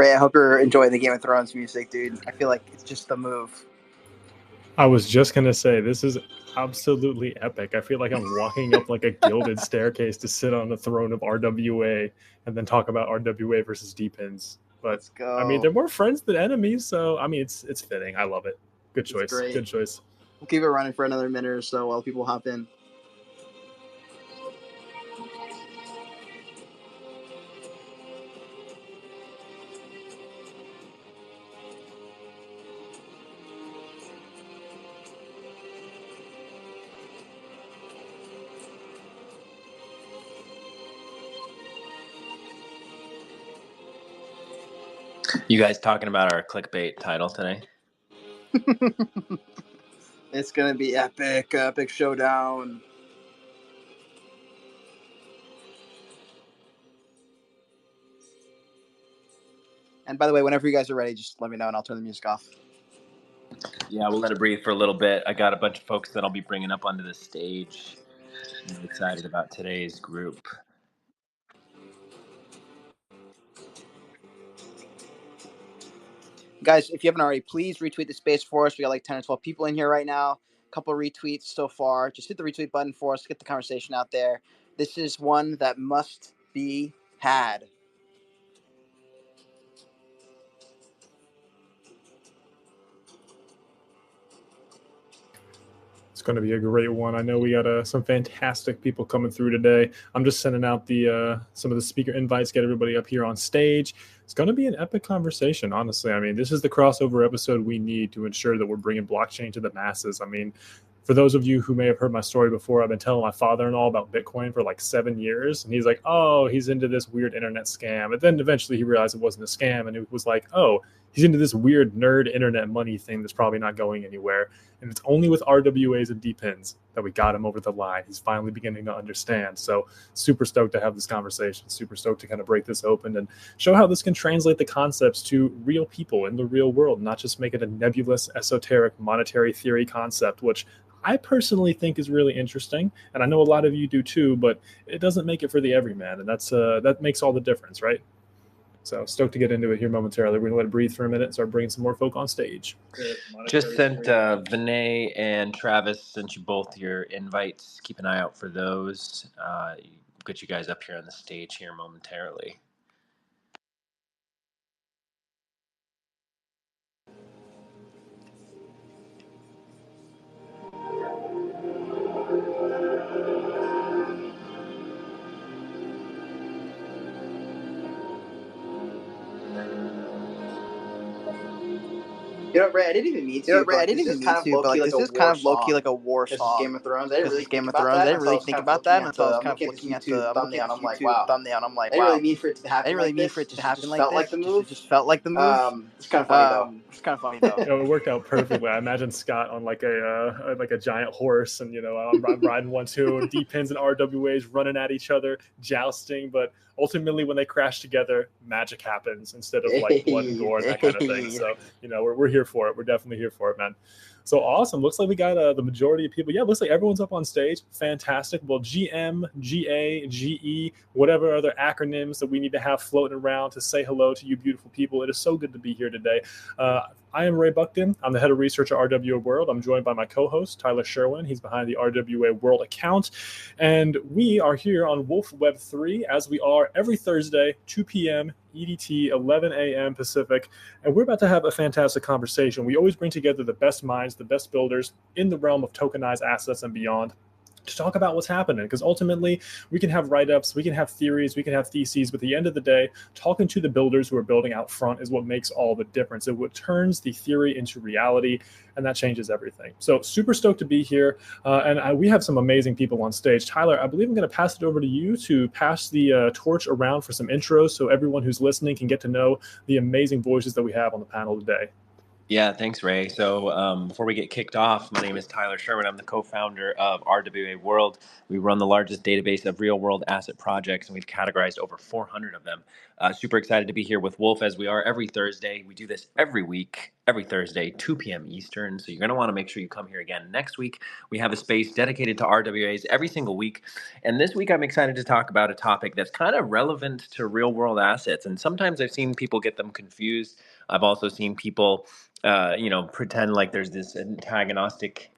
Ray, I hope you're enjoying the Game of Thrones music, dude. I feel like it's just the move. I was just going to say, this is absolutely epic. I feel like I'm walking up like a gilded staircase to sit on the throne of RWA and then talk about RWA versus DePINs. But, Let's go. I mean, they're more friends than enemies, so, I mean, it's fitting. I love it. Good choice. Good choice. We'll keep it running for another minute or so while people hop in. You guys talking about our clickbait title today? It's going to be epic, epic showdown. And by the way, whenever you guys are ready, just let me know and I'll turn the music off. Yeah, we'll let it breathe for a little bit. I got a bunch of folks that I'll be bringing up onto the stage. I'm excited about today's group. Guys, if you haven't already, please retweet the space for us. We got like 10 or 12 people in here right now. A couple of retweets so far. Just hit the retweet button for us. Get the conversation out there. This is one that must be had. It's going to be a great one. I know we got some fantastic people coming through today. I'm just sending out the some of the speaker invites, get everybody up here on stage. It's going to be an epic conversation, honestly. I mean, this is the crossover episode we need to ensure that we're bringing blockchain to the masses. I mean, for those of you who may have heard my story before, I've been telling my father-in-law about Bitcoin for like 7 years. And he's like, oh, he's into this weird internet scam. And then eventually he realized it wasn't a scam. And it was like, oh, he's into this weird nerd internet money thing that's probably not going anywhere. And it's only with RWAs and DePINs that we got him over the line. He's finally beginning to understand. So super stoked to have this conversation, super stoked to kind of break this open and show how this can translate the concepts to real people in the real world, not just make it a nebulous, esoteric monetary theory concept, which I personally think is really interesting. And I know a lot of you do too, but it doesn't make it for the everyman. And that makes all the difference, right? So stoked to get into it here momentarily. We're going to let it breathe for a minute and start bringing some more folk on stage. Just sent Vinay and Travis, sent you both your invites. Keep an eye out for those. Get you guys up here on the stage here momentarily. You know, Ray, I didn't even mean to. But this is kind of low-key like a war song. This is Game of Thrones. I didn't really Game of Thrones. I didn't really think about that until I was kind of looking at the thumbnail. I'm like, wow. I didn't really mean for it to happen. It just felt like the move. It's kind of funny though. You know, it worked out perfectly. I imagine Scott on like a giant horse, and I'm riding one too. DePINs and RWAs running at each other, jousting, but ultimately when they crash together, magic happens instead of like blood and gore and that kind of thing. So we're here for it. We're definitely here for it, man. So awesome. Looks like we got the majority of people. Yeah, looks like everyone's up on stage. Fantastic. Well, GM, GA, GE, whatever other acronyms that we need to have floating around to say hello to you beautiful people. It is so good to be here today. I am Ray Buckton. I'm the head of research at RWA World. I'm joined by my co-host, Tyler Sherwin. He's behind the RWA World account. And we are here on Wolf Web 3, as we are every Thursday, 2 p.m. EDT, 11 a.m. Pacific. And we're about to have a fantastic conversation. We always bring together the best minds, the best builders in the realm of tokenized assets and beyond, to talk about what's happening, because ultimately we can have write-ups, we can have theories, we can have theses, but at the end of the day, talking to the builders who are building out front is what makes all the difference. It what turns the theory into reality, and that changes everything. So super stoked to be here, and we have some amazing people on stage. Tyler, I believe I'm going to pass it over to you to pass the torch around for some intros so everyone who's listening can get to know the amazing voices that we have on the panel today. Yeah, thanks, Ray. So before we get kicked off, my name is Tyler Sherman. I'm the co-founder of RWA World. We run the largest database of real-world asset projects, and we've categorized over 400 of them. Super excited to be here with Wolf, as we are every Thursday. We do this every week, every Thursday, 2 p.m. Eastern. So you're going to want to make sure you come here again next week. We have a space dedicated to RWAs every single week. And this week, I'm excited to talk about a topic that's kind of relevant to real-world assets. And sometimes I've seen people get them confused. I've also seen people pretend like there's this antagonistic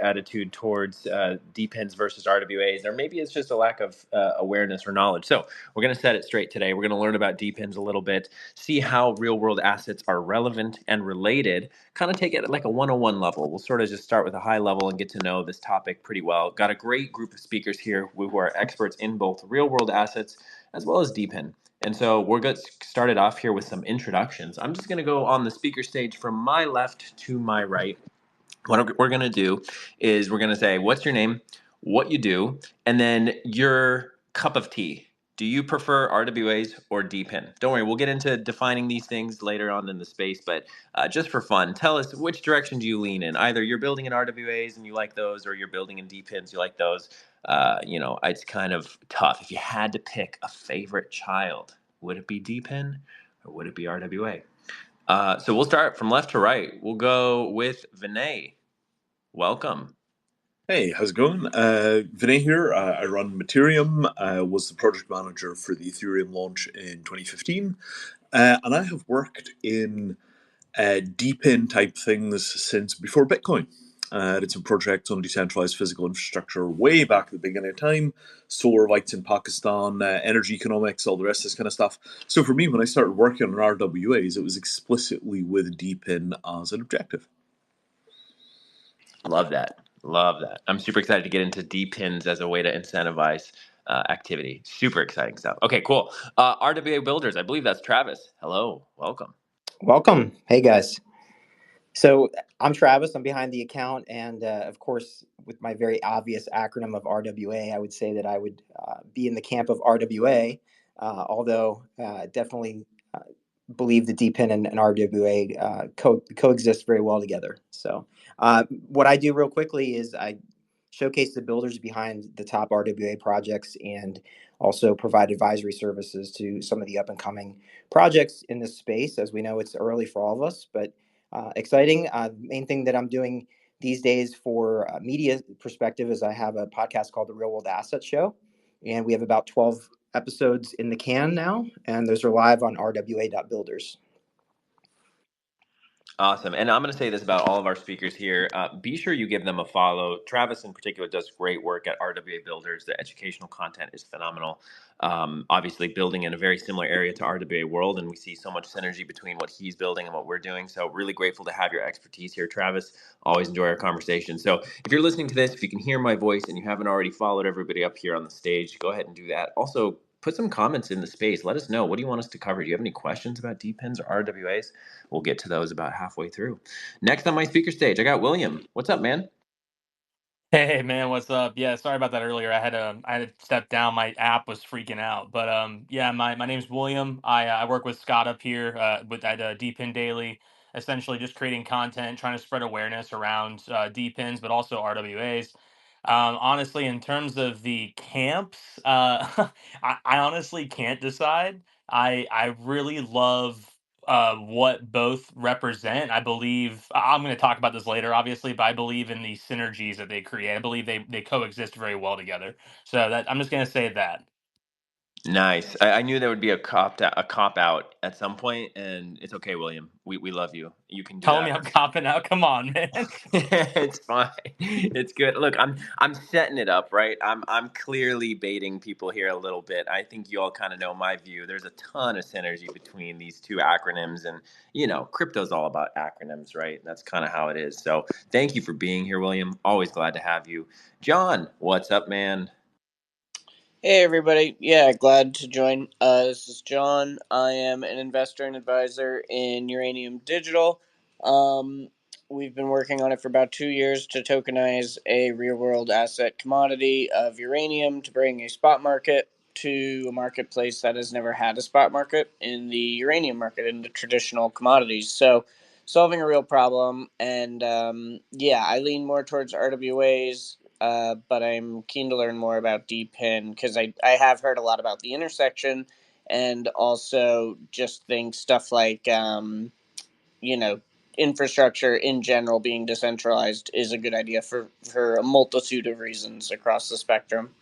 attitude towards DePINs versus RWAs, or maybe it's just a lack of awareness or knowledge. So we're going to set it straight today. We're going to learn about DePINs a little bit, see how real world assets are relevant and related, kind of take it at like a 101 level. We'll sort of just start with a high level and get to know this topic pretty well. Got a great group of speakers here who are experts in both real world assets as well as DePIN. And so we're going to start it off here with some introductions. I'm just going to go on the speaker stage from my left to my right. What we're going to do is we're going to say, what's your name, what you do, and then your cup of tea. Do you prefer RWAs or DePIN? Don't worry, we'll get into defining these things later on in the space, but just for fun, tell us which direction do you lean in? Either you're building in RWAs and you like those, or you're building in DePINs, you like those. It's kind of tough. If you had to pick a favorite child, would it be DePIN or would it be RWA? So we'll start from left to right. We'll go with Vinay. Welcome. Hey, how's it going? Vinay here. I run Materium. I was the project manager for the Ethereum launch in 2015. And I have worked in DePIN type things since before Bitcoin. It's a project on decentralized physical infrastructure way back at the beginning of time. Solar lights in Pakistan, energy economics, all the rest of this kind of stuff. So for me, when I started working on RWAs, it was explicitly with DePIN as an objective. Love that. Love that. I'm super excited to get into DePINs as a way to incentivize activity. Super exciting stuff. Okay, cool. RWA Builders, I believe that's Travis. Hello. Welcome. Welcome. Hey, guys. So I'm Travis. I'm behind the account. And of course, with my very obvious acronym of RWA, I would say that I would be in the camp of RWA, although definitely believe the DePIN and RWA coexist very well together. So what I do real quickly is I showcase the builders behind the top RWA projects and also provide advisory services to some of the up and coming projects in this space. As we know, it's early for all of us, but exciting. The main thing that I'm doing these days for media perspective is I have a podcast called The Real World Asset Show, and we have about 12 episodes in the can now, and those are live on rwa.builders. Awesome. And I'm going to say this about all of our speakers here. Be sure you give them a follow. Travis, in particular, does great work at RWA Builders. The educational content is phenomenal. Obviously, building in a very similar area to RWA World, and we see so much synergy between what he's building and what we're doing. So really grateful to have your expertise here, Travis. Always enjoy our conversation. So if you're listening to this, if you can hear my voice and you haven't already followed everybody up here on the stage, go ahead and do that. Also, put some comments in the space. Let us know. What do you want us to cover? Do you have any questions about DePINs or RWAs? We'll get to those about halfway through. Next on my speaker stage, I got William. What's up, man? Hey man, what's up? Yeah, sorry about that earlier. I had to step down. My app was freaking out. But yeah, my name's William. I work with Scott up here at DePIN Daily, essentially just creating content, trying to spread awareness around DePINs, but also RWAs. Honestly, in terms of the camps, I honestly can't decide. I really love what both represent. I believe I'm going to talk about this later, obviously, but I believe in the synergies that they create. I believe they coexist very well together. So that I'm just going to say that. Nice. I knew there would be a cop out at some point, and it's okay, William. We love you. You can do Telling that. me I'm copping out. Come on, man. It's fine. It's good. Look, I'm setting it up, right? I'm clearly baiting people here a little bit. I think you all kind of know my view. There's a ton of synergy between these two acronyms, and crypto's all about acronyms, right? That's kind of how it is. So thank you for being here, William. Always glad to have you. John, what's up, man? Hey everybody, yeah, glad to join. This is John. I am an investor and advisor in Uranium Digital. We've been working on it for about 2 years to tokenize a real-world asset commodity of uranium to bring a spot market to a marketplace that has never had a spot market in the uranium market, in the traditional commodities. So solving a real problem. And I lean more towards RWAs, but I'm keen to learn more about DePIN because I have heard a lot about the intersection, and also just think stuff like infrastructure in general being decentralized is a good idea for a multitude of reasons across the spectrum.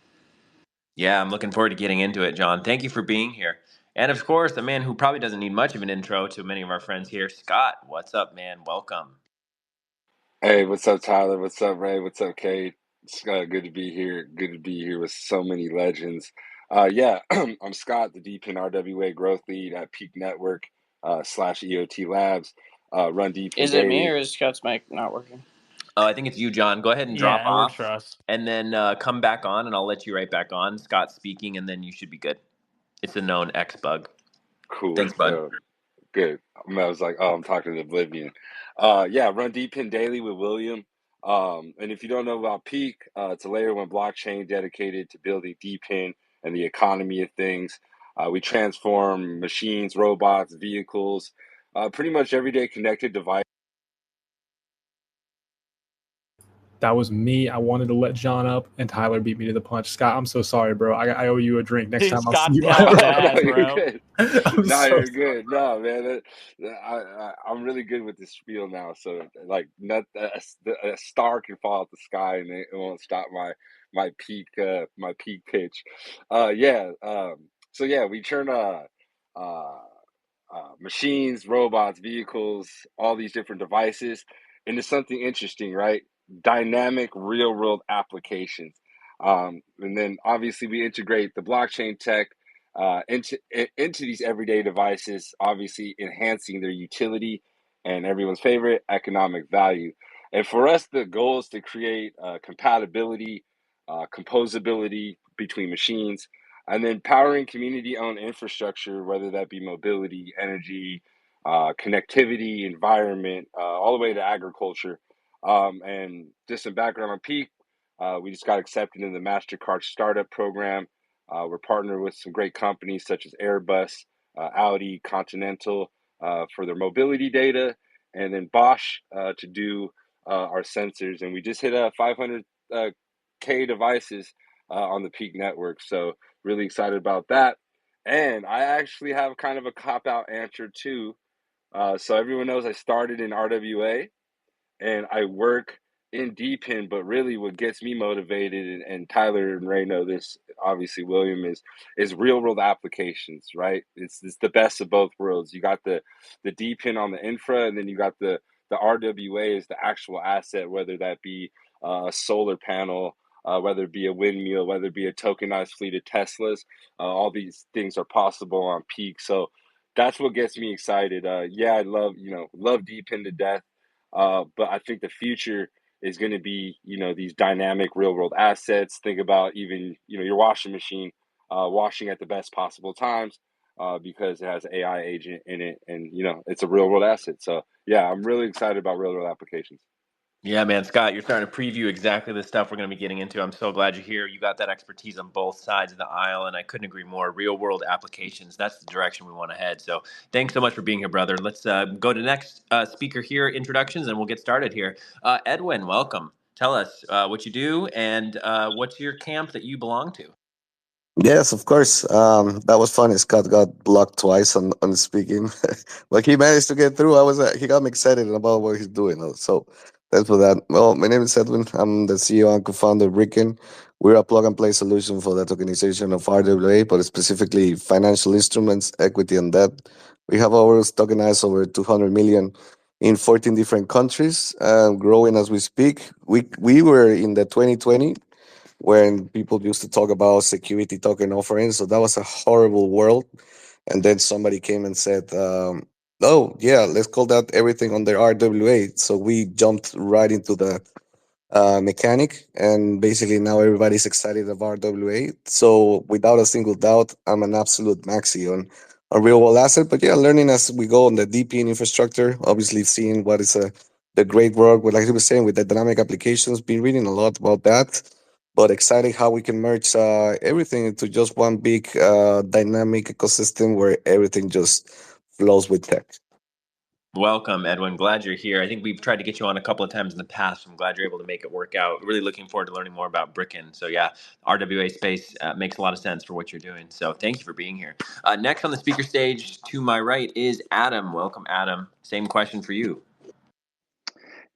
Yeah, I'm looking forward to getting into it, John. Thank you for being here. And of course, a man who probably doesn't need much of an intro to many of our friends here, Scott. What's up, man? Welcome. Hey, what's up, Tyler? What's up, Ray? What's up, Kate? It's good to be here. Good to be here with so many legends. I'm Scott, the DePIN RWA growth lead at Peak Network slash EOT Labs. Run DePIN Is it me daily. or is Scott's mic not working? I think it's you, John. Go ahead and drop Yeah, it works off, for us. and then come back on, and I'll let you right back on. Scott's speaking, and then you should be good. It's a known X bug. Cool. Thanks, bud. Good. I was like, I'm talking to Oblivion. Run DePIN daily with William. And if you don't know about Peak, it's a layer one blockchain dedicated to building DePIN and the economy of things. We transform machines, robots, vehicles, pretty much everyday connected device. That was me. I wanted to let John up, and Tyler beat me to the punch. Scott, I'm so sorry, bro. I owe you a drink next time I'll see Scott's you. down No, bad, you're bro. good. I'm No, so you're sorry. good. No, man, I'm really good with this spiel now. So like, not a star can fall out the sky and it won't stop my peak pitch. We turn uh, machines, robots, vehicles, all these different devices into something interesting, right? Dynamic, real world applications. And then obviously we integrate the blockchain tech into these everyday devices, obviously enhancing their utility and everyone's favorite economic value. And for us, the goal is to create compatibility, composability between machines, and then powering community-owned infrastructure, whether that be mobility, energy, connectivity, environment, all the way to agriculture. And just some background on Peak, we just got accepted in the MasterCard startup program. We're partnered with some great companies such as Airbus, Audi, Continental for their mobility data, and then Bosch to do our sensors. And we just hit 500K devices on the Peak network. So really excited about that. And I actually have kind of a cop out answer too. So everyone knows I started in RWA and I work in DePIN, but really what gets me motivated, and Tyler and Ray know this, obviously William, is real world applications, right? It's the best of both worlds. You got the DePIN on the infra, and then you got the RWA is the actual asset, whether that be a solar panel, whether it be a windmill, whether it be a tokenized fleet of Teslas. All these things are possible on Peak. So that's what gets me excited. I love DePIN to death. But I think the future is going to be, these dynamic real world assets. Think about even, your washing machine washing at the best possible times because it has an AI agent in it and, it's a real world asset. So, yeah, I'm really excited about real world applications. Yeah, man, Scott, you're starting to preview exactly the stuff we're going to be getting into. I'm so glad you're here. You got that expertise on both sides of the aisle, and I couldn't agree more. Real world applications, that's the direction we want to head. So thanks so much for being here, brother. Let's go to the next speaker here, introductions, and we'll get started here. Edwin, welcome. Tell us what you do and what's your camp that you belong to? Yes, of course. That was funny. Scott got blocked twice on speaking, but he managed to get through. He got me excited about what he's doing. So thanks for that. Well, my name is Edwin. I'm the CEO and co-founder of Ricken. We're a plug and play solution for the tokenization of RWA, but specifically financial instruments, equity, and debt. We have tokenized over 200 million in 14 different countries, growing as we speak. We were in the 2020 when people used to talk about security token offerings. So that was a horrible world. And then somebody came and said, oh, yeah, let's call that everything under RWA. So we jumped right into the mechanic. And basically now everybody's excited about RWA. So without a single doubt, I'm an absolute maxi on a real world asset. But yeah, learning as we go on the DePIN infrastructure, obviously seeing what is the great work, like he was saying, with the dynamic applications, been reading a lot about that, but exciting how we can merge everything into just one big dynamic ecosystem where everything just flows with tech. Welcome, Edwin. Glad you're here. I think we've tried to get you on a couple of times in the past. So I'm glad you're able to make it work out. Really looking forward to learning more about Bricken. So yeah, RWA space makes a lot of sense for what you're doing. So thank you for being here. Next on the speaker stage to my right is Adam. Welcome, Adam. Same question for you.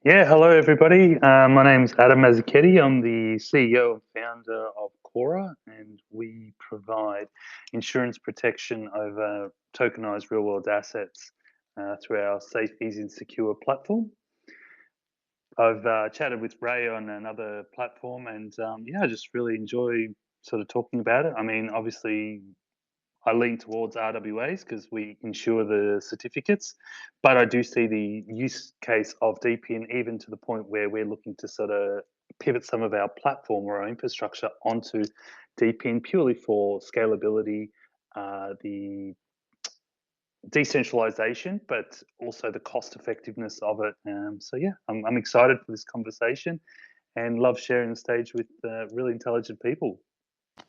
Yeah, hello everybody. My name's Adam Mazzuchetti. I'm the CEO and founder of Quora, and we provide insurance protection over tokenized real-world assets through our safe, easy, and secure platform. I've chatted with Ray on another platform, and yeah, I just really enjoy sort of talking about it. I mean, obviously, I lean towards RWAs because we insure the certificates, but I do see the use case of DePIN even to the point where we're looking to sort of pivot some of our platform or our infrastructure onto DePIN purely for scalability, the decentralization, but also the cost effectiveness of it. So yeah, I'm excited for this conversation and love sharing the stage with really intelligent people.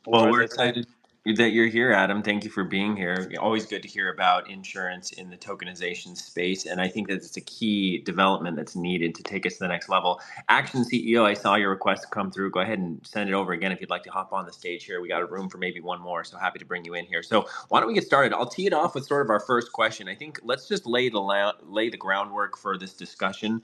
Well, Or as we're they say, excited that you're here, Adam. Thank you for being here. Always good to hear about insurance in the tokenization space. And I think that it's a key development that's needed to take us to the next level. Action CEO, I saw your request come through. Go ahead and send it over again if you'd like to hop on the stage here. We got a room for maybe one more, so happy to bring you in here. So why don't we get started? I'll tee it off with sort of our first question. I think let's just lay the groundwork for this discussion.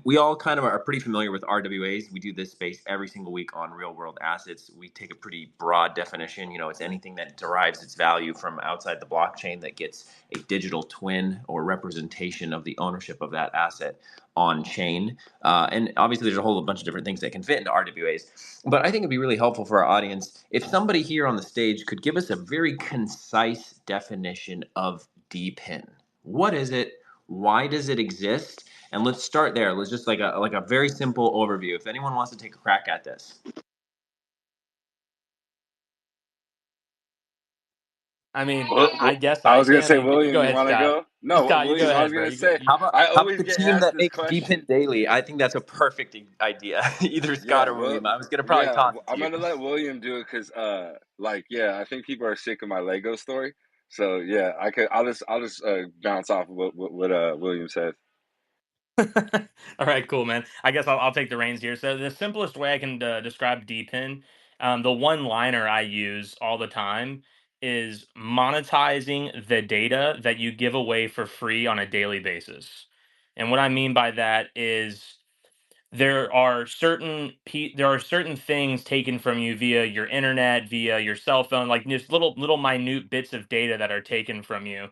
We all kind of are pretty familiar with RWAs. We do this space every single week on real world assets. We take a pretty broad definition. You know, it's anything that derives its value from outside the blockchain that gets a digital twin or representation of the ownership of that asset on chain. And obviously there's a whole bunch of different things that can fit into RWAs. But I think it'd be really helpful for our audience if somebody here on the stage could give us a very concise definition of DePIN. What is it? Why does it exist? And let's start there. Let's just like a very simple overview. If anyone wants to take a crack at this. I mean, Well, I guess I I was gonna can. I say, mean, William, go you ahead, want to Scott. go? No, Scott, you go William, I was ahead, bro. gonna You go. say, How about I how about always the get team asked that this makes question. DePIN daily? I think that's a perfect idea. Either Scott Yeah, or well, William. I was gonna probably yeah, toss it to I'm you. gonna let William do it because, yeah, I think people are sick of my Lego story. So yeah, I'll just bounce off of what William said. All right, cool, man. I guess I'll take the reins here. So the simplest way I can describe DPIN, the one liner I use all the time is monetizing the data that you give away for free on a daily basis. And what I mean by that is there are certain things taken from you via your internet, via your cell phone, like just little minute bits of data that are taken from you,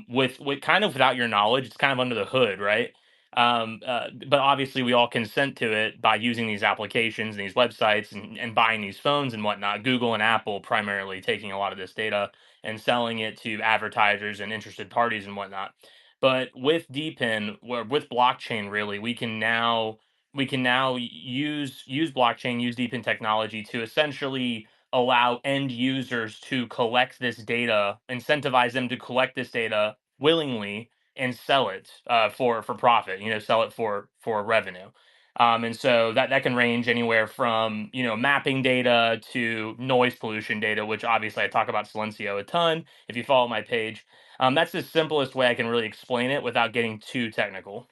with kind of without your knowledge. It's kind of under the hood, right? But obviously, we all consent to it by using these applications and these websites and buying these phones and whatnot. Google and Apple primarily taking a lot of this data and selling it to advertisers and interested parties and whatnot. But with DPIN, with blockchain, really, we can now use blockchain, use DePIN technology to essentially allow end users to collect this data, incentivize them to collect this data willingly and sell it for profit. Sell it for revenue. And so that can range anywhere from mapping data to noise pollution data, which obviously I talk about Silencio a ton. If you follow my page, that's the simplest way I can really explain it without getting too technical.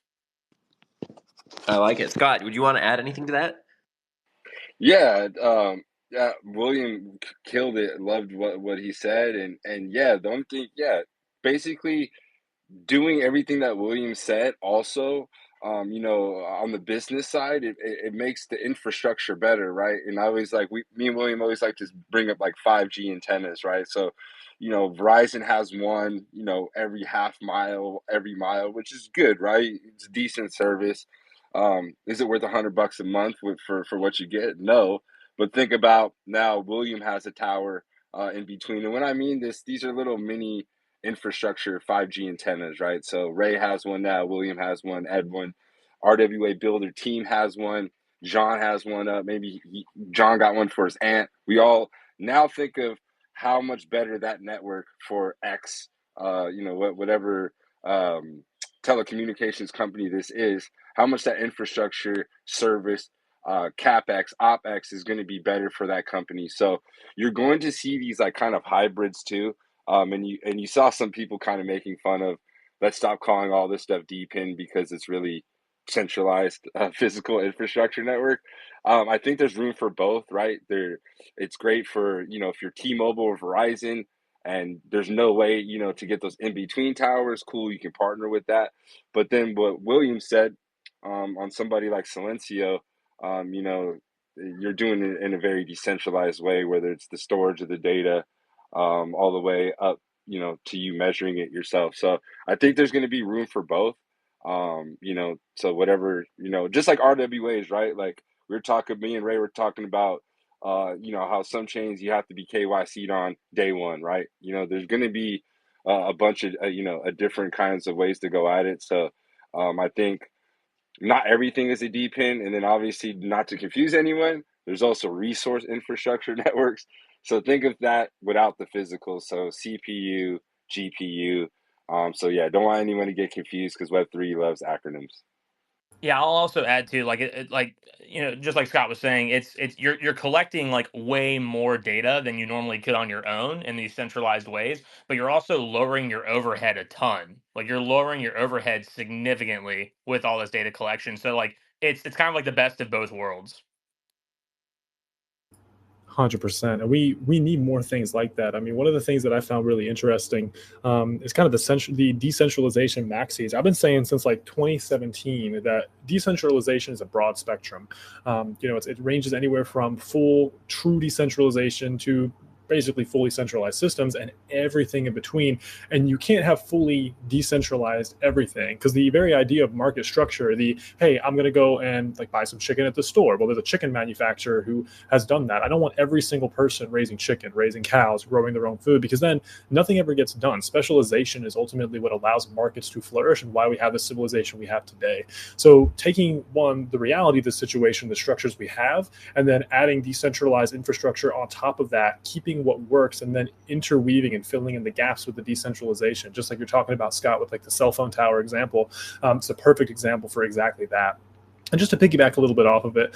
I like it. Scott, would you want to add anything to that? Yeah, yeah, William killed it. Loved what he said, and yeah, the only thing, yeah, basically doing everything that William said also, on the business side, it makes the infrastructure better, right? And I always like, me and William always like to bring up like 5G antennas, right? So, Verizon has one, every half mile, every mile, which is good, right? It's decent service. Is it worth $100 a month for what you get? No. But think about now, William has a tower in between. And when I mean this, these are little mini infrastructure 5G antennas, right? So Ray has one now, William has one, Edwin, RWA Builder team has one, John has one up. Maybe John got one for his aunt. We all now think of how much better that network for X, whatever telecommunications company this is, how much that infrastructure service, capex, opex is going to be better for that company. So you're going to see these like kind of hybrids too. And you saw some people kind of making fun of let's stop calling all this stuff DePIN because it's really centralized physical infrastructure network. I think there's room for both, right? It's great for, if you're T-Mobile or Verizon and there's no way, to get those in between towers, cool, you can partner with that. But then what William said, on somebody like Silencio, you're doing it in a very decentralized way, whether it's the storage of the data, all the way up, to you measuring it yourself. So I think there's going to be room for both. So whatever, just like RWAs, right? Like me and Ray were talking about, how some chains you have to be KYC'd on day one, right? There's going to be a bunch of, different kinds of ways to go at it. So I think not everything is a DPIN, and then obviously not to confuse anyone, there's also resource infrastructure networks. So think of that without the physical. So CPU, GPU. So yeah, don't want anyone to get confused because Web3 loves acronyms. Yeah, I'll also add to like just like Scott was saying, it's you're collecting like way more data than you normally could on your own in these centralized ways, but you're also lowering your overhead a ton. Like you're lowering your overhead significantly with all this data collection. So like it's kind of like the best of both worlds. 100%, and we need more things like that. I mean, one of the things that I found really interesting is kind of the decentralization maxis. I've been saying since like 2017 that decentralization is a broad spectrum. It ranges anywhere from full true decentralization to basically fully centralized systems and everything in between. And you can't have fully decentralized everything, because the very idea of market structure, hey, I'm going to go and like buy some chicken at the store. Well, there's a chicken manufacturer who has done that. I don't want every single person raising chicken, raising cows, growing their own food, because then nothing ever gets done. Specialization is ultimately what allows markets to flourish and why we have the civilization we have today. So taking the reality of the situation, the structures we have, and then adding decentralized infrastructure on top of that, keeping what works and then interweaving and filling in the gaps with the decentralization, just like you're talking about, Scott, with like the cell phone tower example. It's a perfect example for exactly that. And just to piggyback a little bit off of it,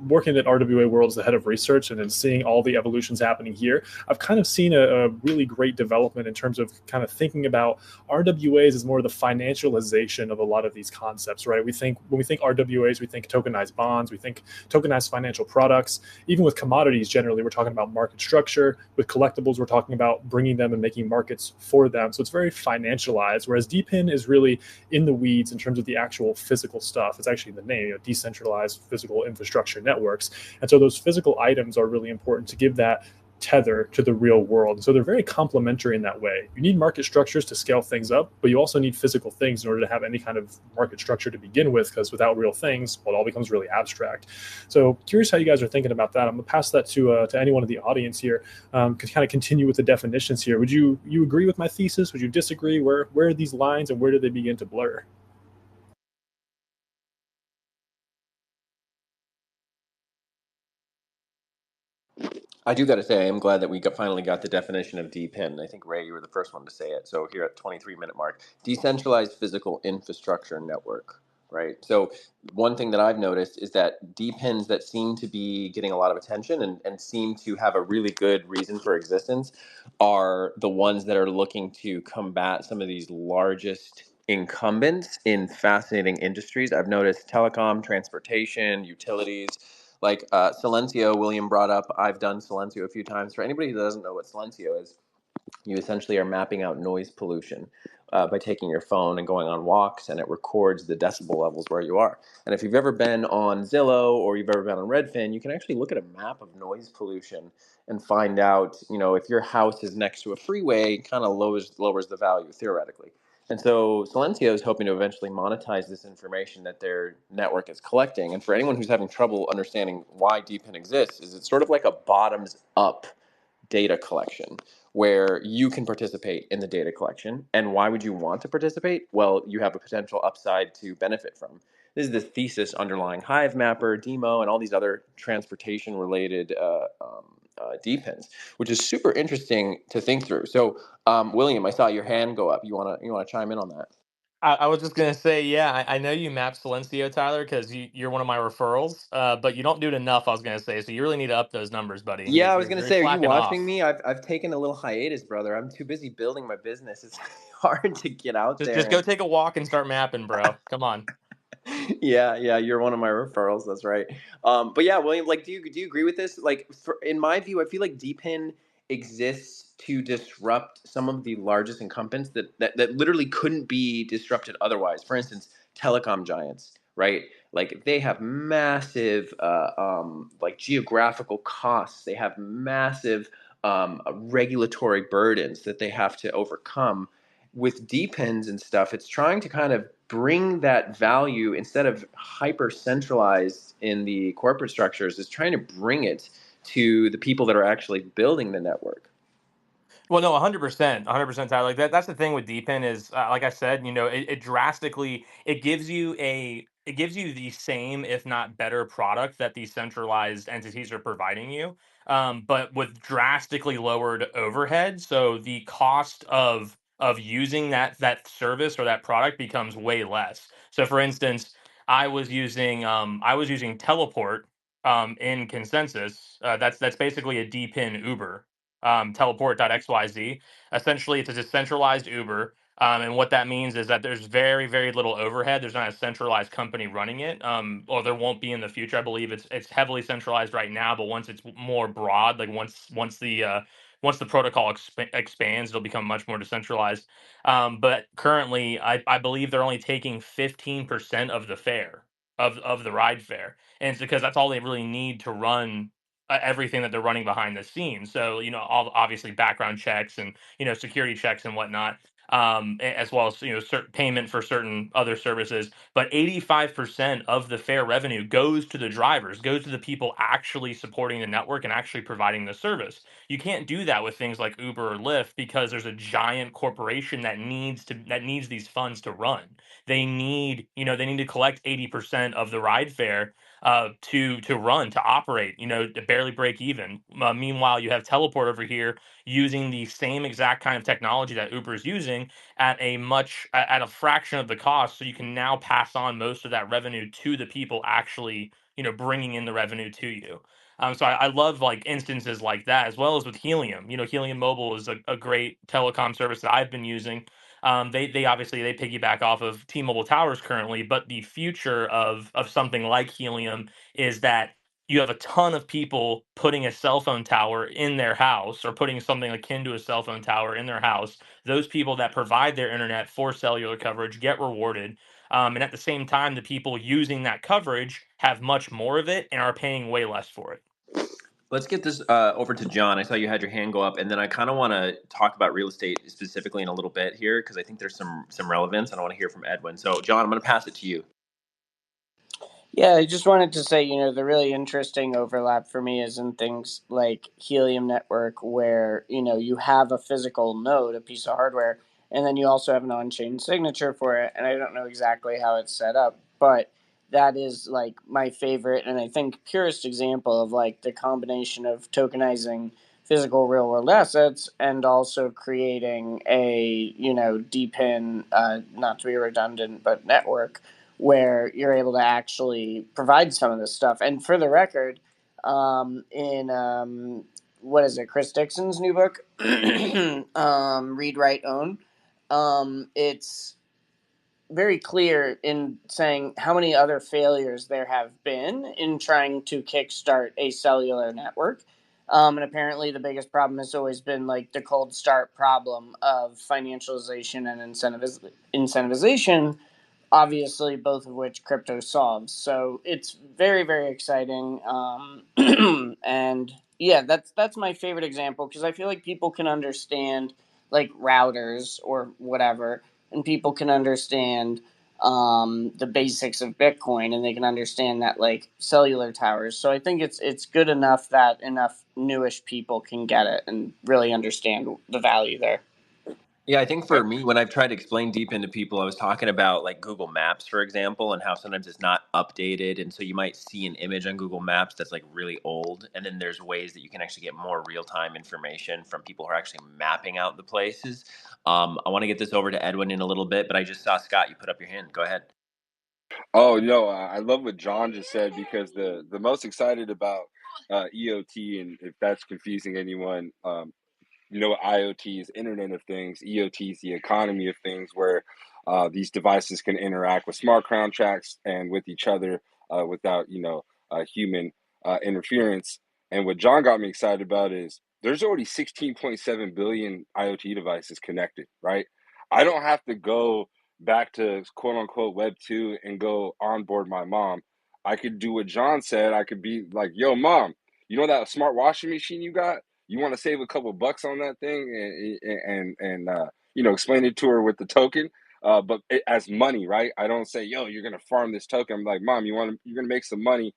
working at RWA World as the head of research and then seeing all the evolutions happening here, I've kind of seen a really great development in terms of kind of thinking about RWAs as more of the financialization of a lot of these concepts, right? When we think RWAs, we think tokenized bonds, we think tokenized financial products. Even with commodities, generally, we're talking about market structure. With collectibles, we're talking about bringing them and making markets for them. So it's very financialized, whereas DePIN is really in the weeds in terms of the actual physical stuff. It's actually the name, decentralized physical infrastructure networks. And so those physical items are really important to give that tether to the real world. And so they're very complementary in that way. You need market structures to scale things up, but you also need physical things in order to have any kind of market structure to begin with, because without real things, well, it all becomes really abstract. So curious how you guys are thinking about that. I'm gonna pass that to anyone in the audience here, to kind of continue with the definitions here. Would you agree with my thesis? Would you disagree? Where are these lines and where do they begin to blur? I do got to say, I am glad that we finally got the definition of DPIN. I think, Ray, you were the first one to say it. So here at 23-minute mark, decentralized physical infrastructure network, right? So one thing that I've noticed is that DPINs that seem to be getting a lot of attention and seem to have a really good reason for existence are the ones that are looking to combat some of these largest incumbents in fascinating industries. I've noticed telecom, transportation, utilities, like Silencio, William brought up. I've done Silencio a few times. For anybody who doesn't know what Silencio is, you essentially are mapping out noise pollution by taking your phone and going on walks, and it records the decibel levels where you are. And if you've ever been on Zillow or you've ever been on Redfin, you can actually look at a map of noise pollution and find out, if your house is next to a freeway, it kind of lowers the value theoretically. And so Silencio is hoping to eventually monetize this information that their network is collecting. And for anyone who's having trouble understanding why DePIN exists, is it's sort of like a bottoms up data collection where you can participate in the data collection. And why would you want to participate? Well, you have a potential upside to benefit from. This is the thesis underlying Hive Mapper, Demo, and all these other transportation related DPINs, which is super interesting to think through. So, William, I saw your hand go up. You wanna chime in on that? I was just gonna say, yeah, I know you map Silencio, Tyler, because you're one of my referrals. But you don't do it enough. I was gonna say, so you really need to up those numbers, buddy. Yeah, I was gonna You're say, are you slacking watching off. me? I've taken a little hiatus, brother. I'm too busy building my business. It's hard to get out Just there just go and take a walk and start mapping, bro. Come on. yeah, you're one of my referrals. That's right. But yeah, William, like, do you agree with this? Like, in my view, I feel like DePIN exists to disrupt some of the largest incumbents that literally couldn't be disrupted otherwise. For instance, telecom giants, right? Like, they have massive, like, geographical costs. They have massive regulatory burdens that they have to overcome. With DePINs and stuff, it's trying to kind of bring that value instead of hyper centralized in the corporate structures, is trying to bring it to the people that are actually building the network. Well, no, 100%, 100%, Tyler. Like that's the thing with DePIN is, like I said, it drastically it gives you the same, if not better, product that these centralized entities are providing you, but with drastically lowered overhead. So the cost of using that service or that product becomes way less. So, for instance, I was using Teleport in Consensus. That's basically a DePIN Uber, teleport.xyz. Essentially, it's a decentralized Uber. And what that means is that there's very, very little overhead. There's not a centralized company running it, or there won't be in the future. I believe it's heavily centralized right now, but once it's more broad, like once the protocol expands, it'll become much more decentralized. But currently, I believe they're only taking 15% of the fare of the ride fare, and it's because that's all they really need to run everything that they're running behind the scenes. So, all obviously background checks and security checks and whatnot, as well as certain payment for certain other services. But 85% of the fare revenue goes to the drivers, goes to the people actually supporting the network and actually providing the service. You can't do that with things like Uber or Lyft because there's a giant corporation that needs these funds to run. They need to collect 80% of the ride fare to run, to operate, to barely break even. Meanwhile, you have Teleport over here using the same exact kind of technology that Uber is using at a fraction of the cost, so you can now pass on most of that revenue to the people actually bringing in the revenue to you. So I love like instances like that, as well as with Helium. Helium Mobile is a great telecom service that I've been using. They obviously they piggyback off of T-Mobile towers currently, but the future of something like Helium is that you have a ton of people putting a cell phone tower in their house, or putting something akin to a cell phone tower in their house. Those people that provide their internet for cellular coverage get rewarded. And at the same time, the people using that coverage have much more of it and are paying way less for it. Let's get this over to John. I saw you had your hand go up, and then I kind of want to talk about real estate specifically in a little bit here, because I think there's some relevance, and I want to hear from Edwin. So, John, I'm going to pass it to you. Yeah, I just wanted to say, the really interesting overlap for me is in things like Helium Network, where, you have a physical node, a piece of hardware, and then you also have an on-chain signature for it. And I don't know exactly how it's set up, but that is like my favorite and I think purest example of like the combination of tokenizing physical real world assets and also creating a, DePIN, not to be redundant, but network where you're able to actually provide some of this stuff. And for the record, in what is it, Chris Dixon's new book, Read, Write, Own, it's very clear in saying how many other failures there have been in trying to kickstart a cellular network. And apparently, the biggest problem has always been like the cold start problem of financialization and incentivization, obviously both of which crypto solves. So it's very, very exciting. And yeah, that's my favorite example because I feel like people can understand like routers or whatever, and people can understand the basics of Bitcoin, and they can understand that like cellular towers. So I think it's good enough that enough newish people can get it and really understand the value there. Yeah, I think for me, when I've tried to explain DePIN to people, I was talking about like Google Maps, for example, and how sometimes it's not updated. And so you might see an image on Google Maps that's like really old. And then there's ways that you can actually get more real-time information from people who are actually mapping out the places. I want to get this over to Edwin in a little bit, but I just saw Scott, you put up your hand. Go ahead. Oh no, I love what John just said, because the most excited about EOT, and if that's confusing anyone, you know what IoT is, Internet of Things. EOT is the economy of things, where these devices can interact with smart contracts and with each other without, human interference. And what John got me excited about is there's already 16.7 billion IoT devices connected, right? I don't have to go back to quote unquote Web 2 and go onboard my mom. I could do what John said. I could be like, yo, mom, you know that smart washing machine you got? You want to save a couple bucks on that thing, and explain it to her with the token, but as money, right? I don't say, yo, you're gonna farm this token. I'm like, mom, you're gonna make some money,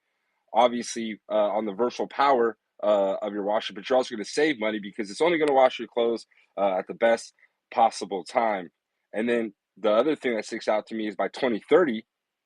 obviously, on the virtual power of your washer, but you're also going to save money because it's only going to wash your clothes at the best possible time. And then the other thing that sticks out to me is by 2030,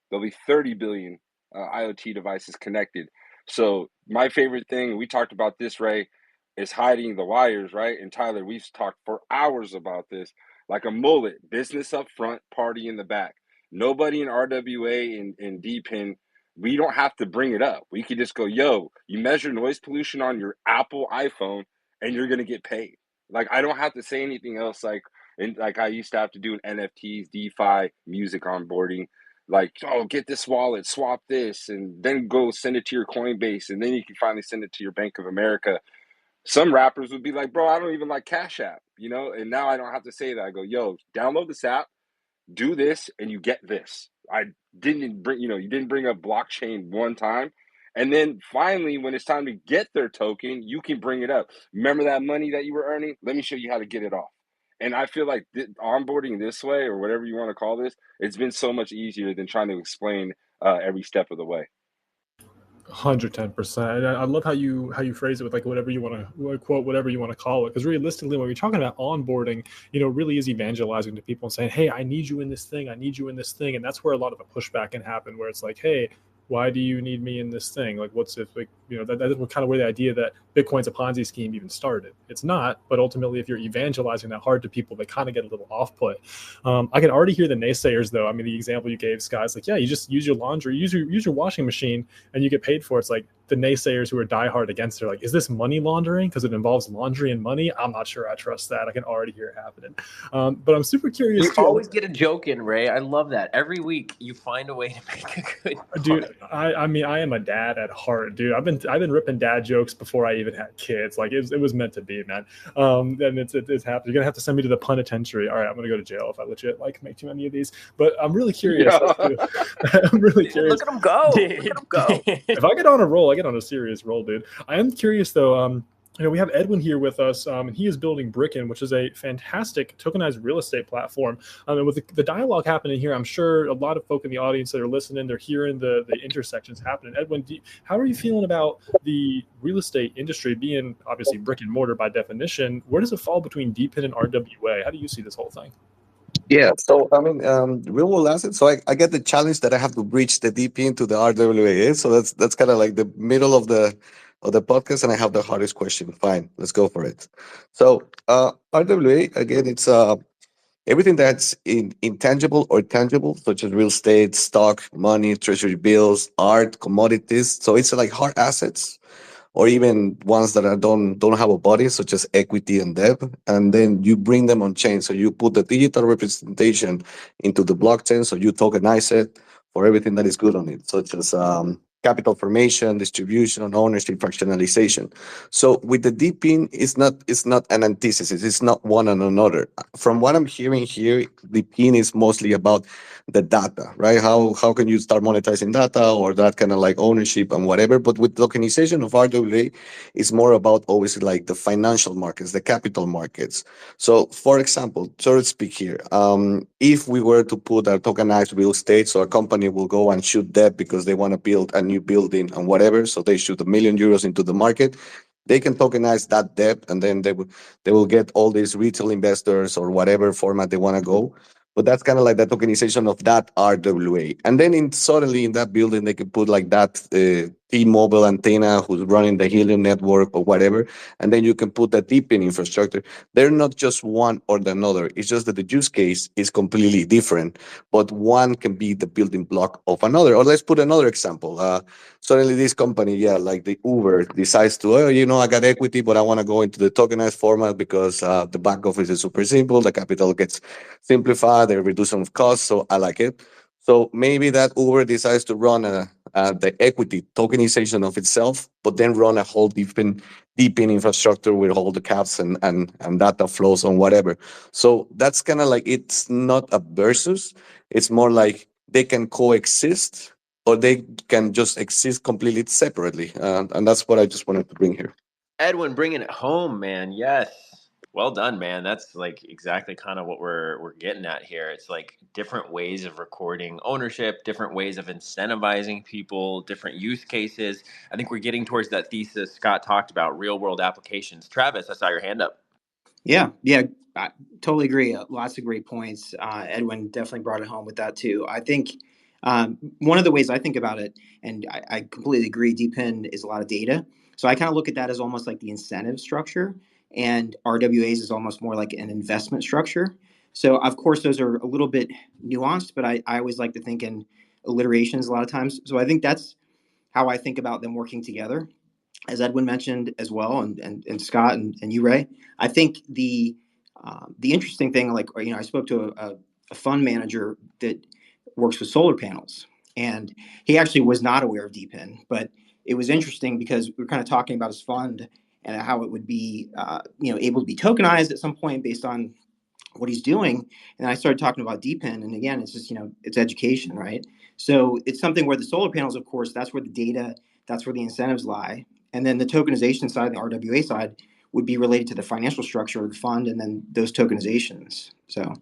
there'll be 30 billion IoT devices connected. So my favorite thing, we talked about this, Ray, is hiding the wires, right? And Tyler, we've talked for hours about this. Like a mullet, business up front, party in the back. Nobody in RWA and DPIN, we don't have to bring it up. We could just go, yo, you measure noise pollution on your Apple iPhone and you're going to get paid. Like, I don't have to say anything else. Like I used to have to do an NFTs, DeFi, music onboarding. Like, oh, get this wallet, swap this, and then go send it to your Coinbase, and then you can finally send it to your Bank of America. Some rappers would be like, bro, I don't even like Cash App, and now I don't have to say that. I go, yo, download this app, do this, and you get this. You didn't bring up blockchain one time. And then finally, when it's time to get their token, you can bring it up. Remember that money that you were earning? Let me show you how to get it off. And I feel like onboarding this way, or whatever you want to call this, it's been so much easier than trying to explain every step of the way. 110%. I love how you phrase it with like whatever you want to quote, whatever you want to call it. Because realistically, when you're talking about onboarding, really is evangelizing to people and saying, hey, I need you in this thing. I need you in this thing. And that's where a lot of the pushback can happen, where it's like, hey, why do you need me in this thing? Like, what's if, like, that is kind of where the idea that Bitcoin's a Ponzi scheme even started. It's not, but ultimately, if you're evangelizing that hard to people, they kind of get a little off put. I can already hear the naysayers, though. I mean, the example you gave, Scott, is like, yeah, you just use your laundry, use your washing machine, and you get paid for it. It's like the naysayers who are diehard against it are like, is this money laundering? Because it involves laundry and money. I'm not sure I trust that. I can already hear it happening. But I'm super curious. You always get a joke in, Ray. I love that. Every week you find a way to make a good point. Dude, I mean, I am a dad at heart, dude. I've been ripping dad jokes before I even had kids. Like it was meant to be, man. And it's happened. You're gonna have to send me to the penitentiary. All right, I'm gonna go to jail if I legit make too many of these. But I'm really curious. I'm really curious. Look at him go. Look at him go. If I get on a roll, I get on a serious roll, dude. I am curious though. We have Edwin here with us, and he is building Bricken, which is a fantastic tokenized real estate platform. And with the dialogue happening here, I'm sure a lot of folk in the audience that are listening, they're hearing the intersections happening. Edwin, how are you feeling about the real estate industry being obviously brick and mortar by definition? Where does it fall between DePIN and RWA? How do you see this whole thing? Yeah, so I mean, real world assets. So I get the challenge that I have to bridge the DePIN to the RWA. So that's kind of like the middle of the podcast, and I have the hardest question. Fine, let's go for it. So RWA, again, it's everything that's intangible or tangible, such as real estate, stock, money, treasury bills, art, commodities. So it's like hard assets, or even ones that don't have a body, such as equity and debt, and then you bring them on chain. So you put the digital representation into the blockchain, so you tokenize it for everything that is good on it, such as capital formation, distribution, ownership, fractionalization. So with the DePIN, it's not an antithesis. It's not one and another. From what I'm hearing here, DePIN is mostly about the data, right? How can you start monetizing data, or that kind of like ownership and whatever. But with tokenization of RWA, it's more about always like the financial markets, the capital markets. So for example, so to speak here, if we were to put a tokenized real estate, so a company will go and shoot debt because they want to build a new building and whatever, so they shoot €1 million into the market. They can tokenize that debt, and then they will get all these retail investors or whatever format they want to go. But that's kind of like the tokenization of that RWA. And then suddenly in that building, they could put like that T-Mobile antenna who's running the Helium network or whatever. And then you can put the DePIN infrastructure. They're not just one or the other. It's just that the use case is completely different, but one can be the building block of another. Or let's put another example. Suddenly this company, like the Uber, decides to, I got equity, but I want to go into the tokenized format because the back office is super simple. The capital gets simplified. They reduce some costs, so I like it. So maybe that Uber decides to run the equity tokenization of itself, but then run a whole deep in infrastructure with all the caps and data flows on whatever. So that's kind of like, it's not a versus. It's more like they can coexist or they can just exist completely separately. And that's what I just wanted to bring here. Edwin, bringing it home, man. Yes. Well done, man. That's like exactly kind of what we're getting at here. It's like different ways of recording ownership, different ways of incentivizing people, different use cases. I think we're getting towards that thesis Scott talked about, real world applications. Travis, I saw your hand up. Yeah, I totally agree. Lots of great points. Edwin definitely brought it home with that too. I think one of the ways I think about it, and I completely agree, DePIN is a lot of data. So I kind of look at that as almost like the incentive structure, and RWAs is almost more like an investment structure. So of course those are a little bit nuanced, but I always like to think in alliterations a lot of times. So I think that's how I think about them working together, as Edwin mentioned as well, and Scott and you, Ray. I think the interesting thing, like, I spoke to a fund manager that works with solar panels, and he actually was not aware of DePIN, but it was interesting because we were kind of talking about his fund and how it would be able to be tokenized at some point based on what he's doing. And I started talking about DePIN, and again, it's just, it's education, right? So it's something where the solar panels, of course, that's where the data, that's where the incentives lie. And then the tokenization side, the RWA side, would be related to the financial structure of the fund and then those tokenizations. So.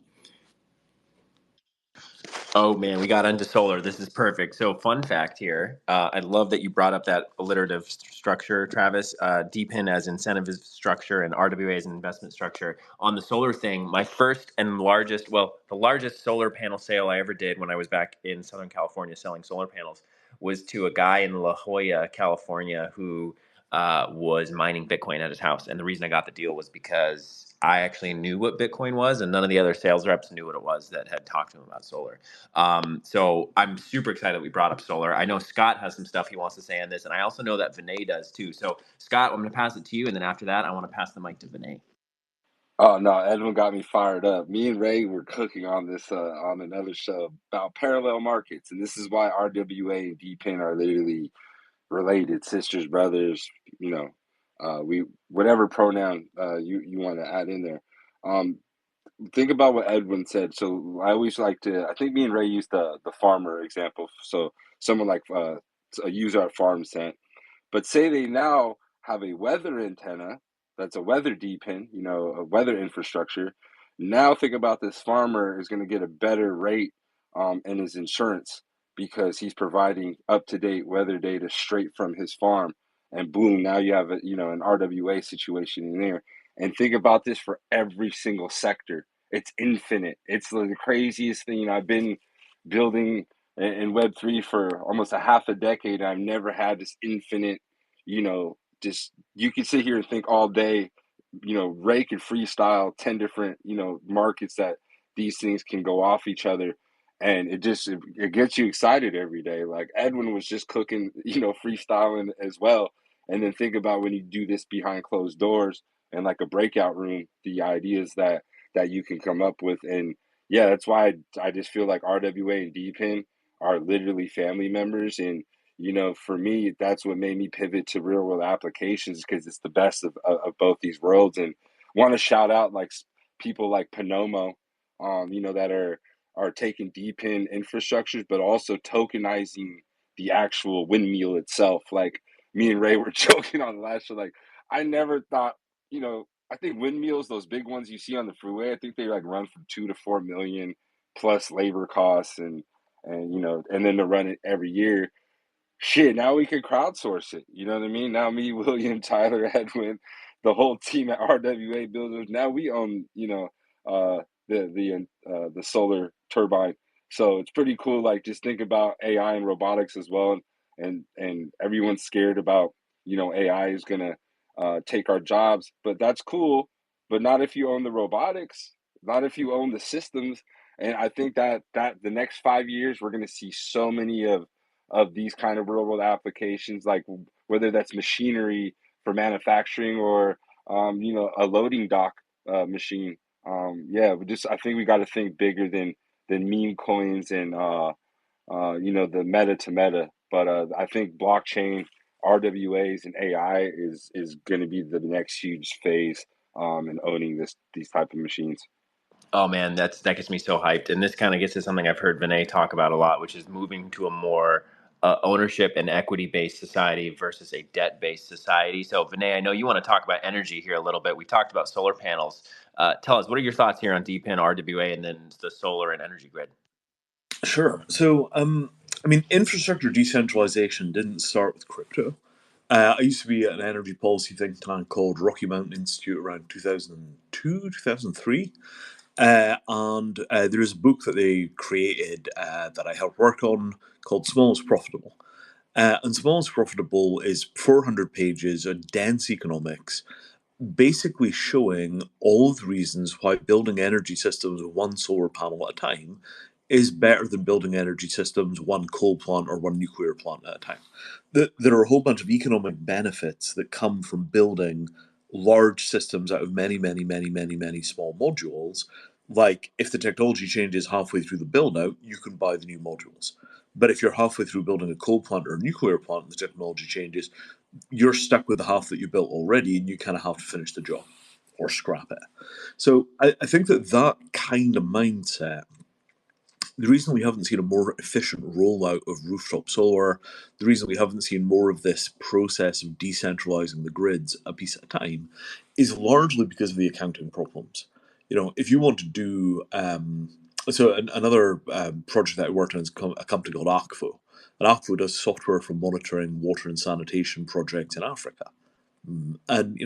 Oh man, we got into solar. This is perfect. So, fun fact here. I love that you brought up that alliterative structure, Travis. DePIN as incentive structure and RWA as an investment structure. On the solar thing, my first and largest, the largest solar panel sale I ever did when I was back in Southern California selling solar panels was to a guy in La Jolla, California, who was mining Bitcoin at his house. And the reason I got the deal was because I actually knew what Bitcoin was, and none of the other sales reps knew what it was that had talked to him about solar. So I'm super excited we brought up solar. I know Scott has some stuff he wants to say on this, and I also know that Vinay does too. So Scott, I'm going to pass it to you, and then after that, I want to pass the mic to Vinay. Oh no, Edwin got me fired up. Me and Ray were cooking on this on another show about parallel markets, and this is why RWA and DePIN are literally related, sisters, brothers. We whatever pronoun you want to add in there. Think about what Edwin said. So I always like to. I think me and Ray used the farmer example. So someone like a user at FarmSense. But say they now have a weather antenna that's a weather DePIN, a weather infrastructure. Now think about this farmer is going to get a better rate in his insurance because he's providing up-to-date weather data straight from his farm. And boom, now you have an RWA situation in there. And think about this for every single sector. It's infinite. It's the craziest thing. I've been building in Web3 for almost a half a decade. I've never had this infinite, just you can sit here and think all day, Ray could freestyle 10 different, markets that these things can go off each other. And it gets you excited every day. Like Edwin was just cooking, freestyling as well. And then think about when you do this behind closed doors and like a breakout room, the ideas that you can come up with. And yeah, that's why I just feel like RWA and DePIN are literally family members. And for me, that's what made me pivot to real world applications because it's the best of both these worlds. And want to shout out like people like Panomo, that are taking DePIN infrastructures, but also tokenizing the actual windmill itself. Like me and Ray were joking on the last show. Like I never thought, I think windmills, those big ones you see on the freeway, I think they like run from 2 to 4 million plus labor costs and and then to run it every year. shit, now we can crowdsource it. You know what I mean? Now me, William, Tyler, Edwin, the whole team at RWA Builders, now we own, the solar turbine. So it's pretty cool. Like, just think about AI and robotics as well, and everyone's scared about, AI is gonna take our jobs, but that's cool. But not if you own the robotics, not if you own the systems. And I think that the next 5 years we're gonna see so many of these kind of real world applications, like whether that's machinery for manufacturing or a loading dock machine. I think we got to think bigger than meme coins and the meta to meta. But I think blockchain, RWAs, and AI is going to be the next huge phase in owning these type of machines. Oh man, that gets me so hyped. And this kind of gets to something I've heard Vinay talk about a lot, which is moving to a more ownership and equity based society versus a debt based society. So Vinay, I know you want to talk about energy here a little bit. We talked about solar panels. Tell us, what are your thoughts here on DePIN, RWA, and then the solar and energy grid? Sure. So, infrastructure decentralization didn't start with crypto. I used to be at an energy policy think tank called Rocky Mountain Institute around 2002, 2003. And there is a book that they created that I helped work on called Smallest Profitable. And Smallest Profitable is 400 pages of dense economics, basically showing all of the reasons why building energy systems with one solar panel at a time is better than building energy systems one coal plant or one nuclear plant at a time. There are a whole bunch of economic benefits that come from building large systems out of many, many, many, many, many small modules. Like, if the technology changes halfway through the build out, you can buy the new modules. But if you're halfway through building a coal plant or a nuclear plant and the technology changes, you're stuck with the half that you built already, and you kind of have to finish the job or scrap it. So I think that kind of mindset, the reason we haven't seen a more efficient rollout of rooftop solar, the reason we haven't seen more of this process of decentralizing the grids a piece at a time, is largely because of the accounting problems. If you want to do another project that I worked on is a company called Akvo. And Akvo does software for monitoring water and sanitation projects in Africa. And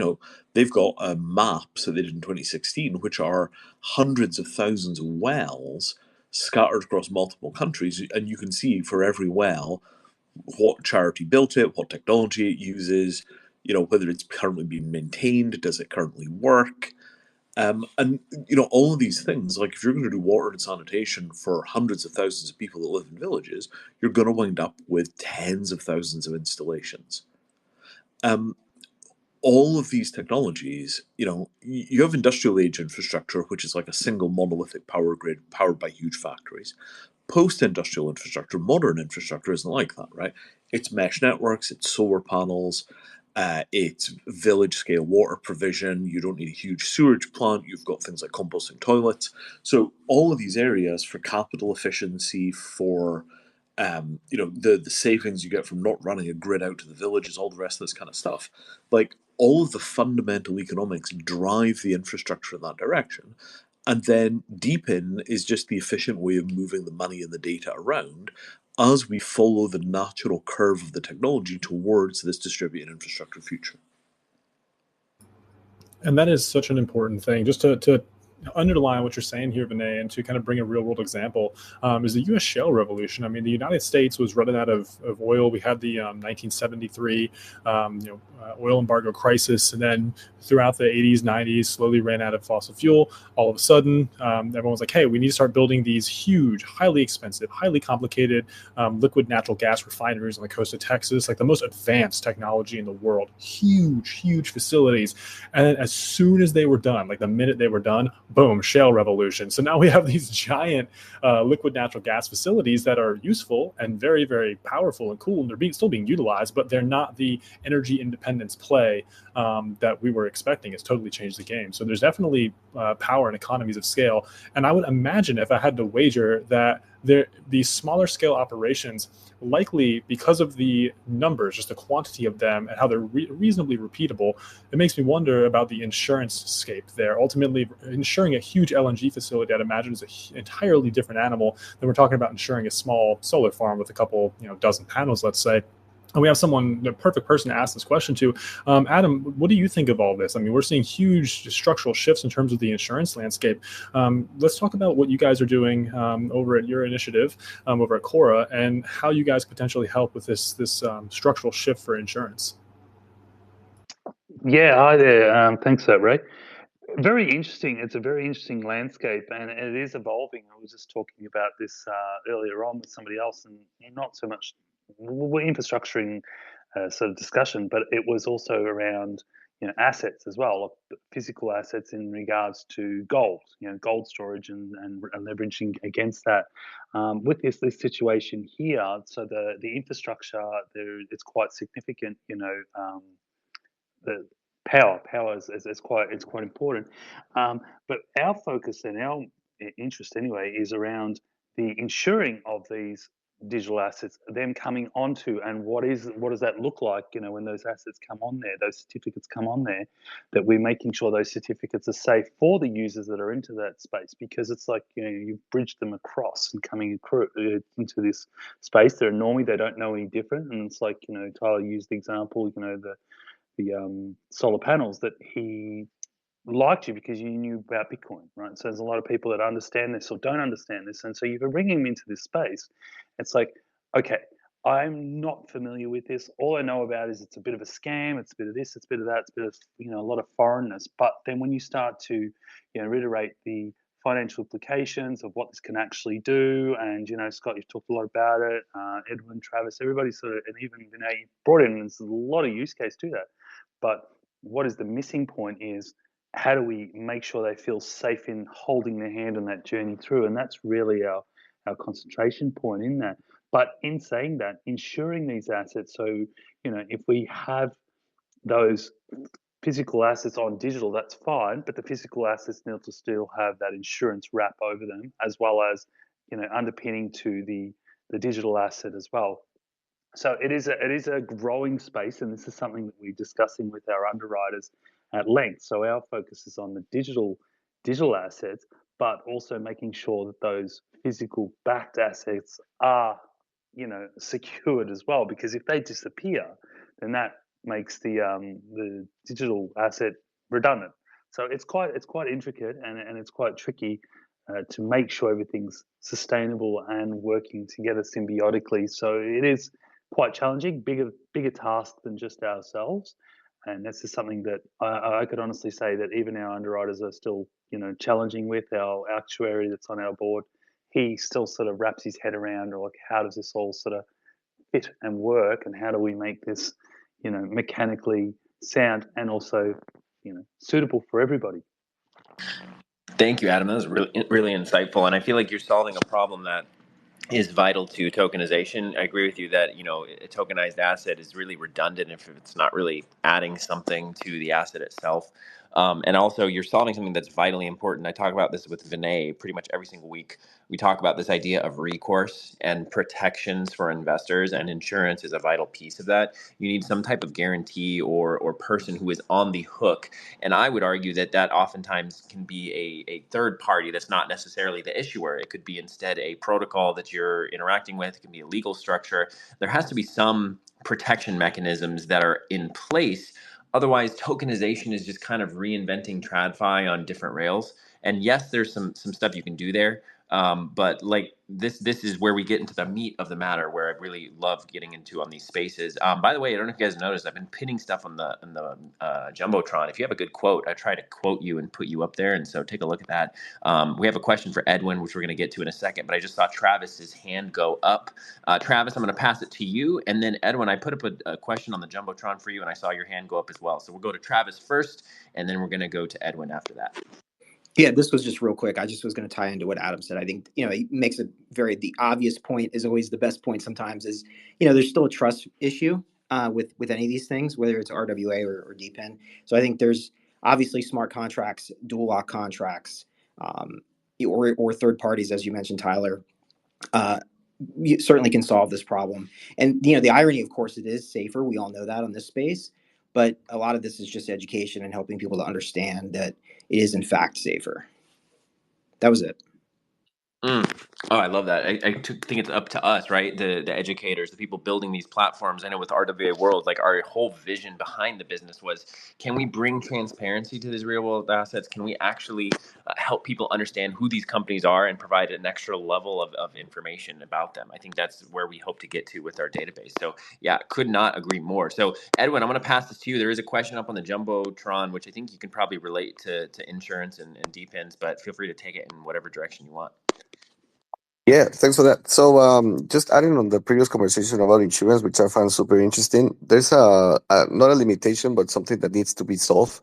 they've got maps that they did in 2016, which are hundreds of thousands of wells scattered across multiple countries, and you can see for every well what charity built it, what technology it uses, whether it's currently being maintained, does it currently work, and all of these things. Like, if you're going to do water and sanitation for hundreds of thousands of people that live in villages, you're going to wind up with tens of thousands of installations. All of these technologies, you have industrial age infrastructure, which is like a single monolithic power grid powered by huge factories. Post-industrial infrastructure, modern infrastructure isn't like that, right? It's mesh networks, it's solar panels, it's village-scale water provision. You don't need a huge sewage plant. You've got things like composting toilets. So all of these areas for capital efficiency, for the savings you get from not running a grid out to the villages, all the rest of this kind of stuff. Like, all of the fundamental economics drive the infrastructure in that direction. And then DePIN is just the efficient way of moving the money and the data around as we follow the natural curve of the technology towards this distributed infrastructure future. And that is such an important thing. Just to underline what you're saying here, Vinay, and to kind of bring a real world example, is the U.S. shale revolution. I mean, the United States was running out of oil. We had the 1973 oil embargo crisis, and then throughout the 80s, 90s, slowly ran out of fossil fuel. All of a sudden, everyone was like, hey, we need to start building these huge, highly expensive, highly complicated liquid natural gas refineries on the coast of Texas, like the most advanced technology in the world. Huge facilities. And then as soon as they were done, like the minute they were done, boom, shale revolution. So now we have these giant liquid natural gas facilities that are useful and very, very powerful and cool, and they're still being utilized, but they're not the energy independence play that we were expecting. It's totally changed the game. So there's definitely power and economies of scale. And I would imagine, if I had to wager, that these smaller scale operations, likely because of the numbers, just the quantity of them and how they're reasonably repeatable, it makes me wonder about the insurance scape there. Ultimately, insuring a huge LNG facility, I'd imagine, is an entirely different animal than we're talking about insuring a small solar farm with a couple, dozen panels, let's say. And we have someone, the perfect person to ask this question to. Adam, what do you think of all this? I mean, we're seeing huge structural shifts in terms of the insurance landscape. Let's talk about what you guys are doing over at your initiative, over at Cora, and how you guys potentially help with this structural shift for insurance. Yeah, hi there. Thanks for that, Ray. Very interesting. It's a very interesting landscape, and it is evolving. I was just talking about this earlier on with somebody else, and not so much infrastructuring sort of discussion, but it was also around assets as well, physical assets in regards to gold, gold storage and leveraging against that. With this situation here, so the infrastructure there, it's quite significant. The power is quite important. But our focus and our interest anyway is around the insuring of these digital assets, them coming onto, and what does that look like? When those assets come on there, those certificates come on there, that we're making sure those certificates are safe for the users that are into that space, because it's like you bridge them across and coming into this space. Normally they don't know any different, and it's like Tyler used the example, the solar panels, that he liked you because you knew about Bitcoin, right? So there's a lot of people that understand this or don't understand this, and so you can bring him into this space. It's like, okay, I'm not familiar with this. All I know about is it's a bit of a scam. It's a bit of this. It's a bit of that. It's a bit of a lot of foreignness. But then when you start to reiterate the financial implications of what this can actually do, and Scott, you've talked a lot about it. Edwin, Travis, everybody sort of, and even Vinay brought in. There's a lot of use case to that. But what is the missing point is, how do we make sure they feel safe in holding their hand on that journey through? And that's really our concentration point in that. But in saying that, ensuring these assets, so if we have those physical assets on digital, that's fine, but the physical assets need to still have that insurance wrap over them, as well as underpinning to the digital asset as well. So it is a growing space, and this is something that we're discussing with our underwriters at length. So our focus is on the digital assets, but also making sure that those physical backed assets are secured as well. Because if they disappear, then that makes the digital asset redundant. So it's quite intricate, and it's quite tricky to make sure everything's sustainable and working together symbiotically. So it is quite challenging, bigger task than just ourselves. And this is something that I could honestly say that even our underwriters are still, challenging with. Our actuary that's on our board, he still sort of wraps his head around, or like, how does this all sort of fit and work, and how do we make this, mechanically sound and also, suitable for everybody. Thank you, Adam. That was really insightful, and I feel like you're solving a problem that is vital to tokenization. I agree with you that a tokenized asset is really redundant if it's not really adding something to the asset itself. And also, you're solving something that's vitally important. I talk about this with Vinay pretty much every single week. We talk about this idea of recourse and protections for investors, and insurance is a vital piece of that. You need some type of guarantee or person who is on the hook. And I would argue that oftentimes can be a third party that's not necessarily the issuer. It could be instead a protocol that you're interacting with. It can be a legal structure. There has to be some protection mechanisms that are in place. Otherwise, tokenization is just kind of reinventing TradFi on different rails. And yes, there's some stuff you can do there. But like this is where we get into the meat of the matter, where I really love getting into on these spaces. By the way, I don't know if you guys noticed, I've been pinning stuff on the Jumbotron. If you have a good quote, I try to quote you and put you up there, and so take a look at that. We have a question for Edwin, which we're going to get to in a second, but I just saw Travis's hand go up. Travis, I'm going to pass it to you, and then Edwin, I put up a question on the Jumbotron for you, and I saw your hand go up as well. So we'll go to Travis first, and then we're going to go to Edwin after that. Yeah, this was just real quick. I just was going to tie into what Adam said. I think, he makes the obvious point is always the best point sometimes is, there's still a trust issue with any of these things, whether it's RWA or DePIN. So I think there's obviously smart contracts, dual lock contracts, or third parties, as you mentioned, Tyler, you certainly can solve this problem. And, the irony, of course, it is safer. We all know that on this space. But a lot of this is just education and helping people to understand that it is, in fact, safer. That was it. Mm. Oh, I love that. Think it's up to us, right? The educators, the people building these platforms. I know with RWA World, like our whole vision behind the business was, can we bring transparency to these real world assets? Can we actually help people understand who these companies are and provide an extra level of information about them? I think that's where we hope to get to with our database. So yeah, could not agree more. So Edwin, I'm going to pass this to you. There is a question up on the Jumbotron, which I think you can probably relate to insurance and DePINs, but feel free to take it in whatever direction you want. Yeah, thanks for that. So, just adding on the previous conversation about insurance, which I found super interesting, there's a not a limitation, but something that needs to be solved,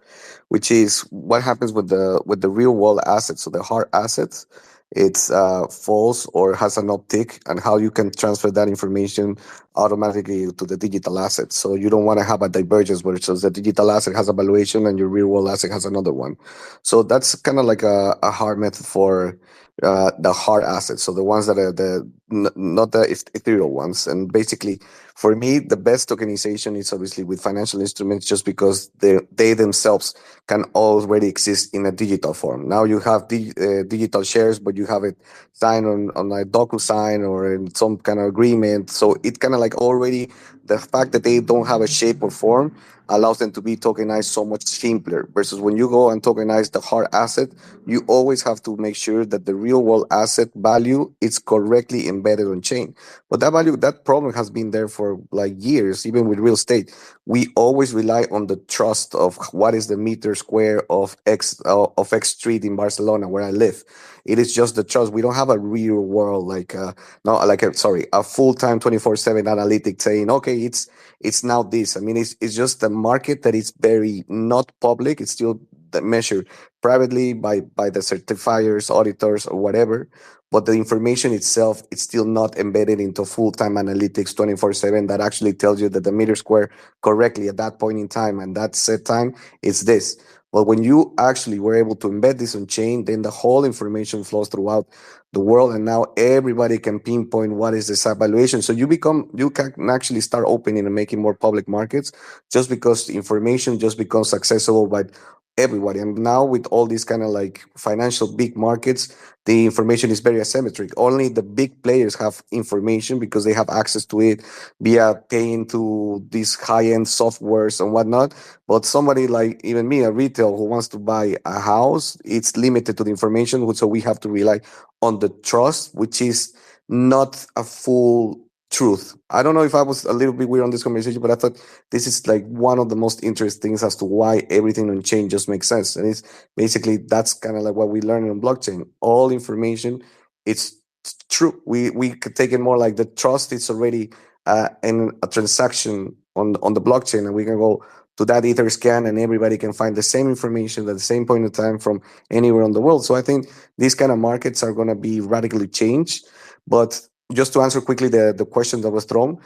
which is what happens with the real world assets. So the hard assets, it's false or has an uptick, and how you can transfer that information automatically to the digital asset. So you don't want to have a divergence where it says the digital asset has a valuation and your real world asset has another one. So that's kind of like a hard method for the hard assets, so the ones that are not the ethereal ones. And basically, for me, the best tokenization is obviously with financial instruments, just because they themselves can already exist in a digital form. Now you have digital shares, but you have it signed on a DocuSign or in some kind of agreement. So it kind of like already, the fact that they don't have a shape or form allows them to be tokenized so much simpler, versus when you go and tokenize the hard asset, you always have to make sure that the real world asset value is correctly embedded on chain. But that problem has been there for like years. Even with real estate, we always rely on the trust of what is the meter square of X street in Barcelona where I live. It is just the trust. We don't have a real world a full-time 24/7 analytic saying, okay, it's now this. I mean, it's just a market that is very not public. It's still measured privately by the certifiers, auditors, or whatever. But the information itself, it's still not embedded into full-time analytics 24/7 that actually tells you that the meter square correctly at that point in time and that set time is this. But when you actually were able to embed this on chain, then the whole information flows throughout the world, and now everybody can pinpoint what is this valuation. So you can actually start opening and making more public markets, just because the information just becomes accessible by everybody. And now with all these kind of like financial big markets, the information is very asymmetric. Only the big players have information because they have access to it via paying to these high-end softwares and whatnot. But somebody like even me, a retail who wants to buy a house, it's limited to the information. So we have to rely on the trust, which is not a full truth. I don't know if I was a little bit weird on this conversation, but I thought this is like one of the most interesting things as to why everything on chain just makes sense. And it's basically, that's kind of like what we learn on blockchain. All information, it's true. We could take it more like the trust. It's already in a transaction on the blockchain, and we can go to that ether scan, and everybody can find the same information at the same point in time from anywhere in the world. So I think these kind of markets are going to be radically changed. But just to answer quickly the question that was thrown,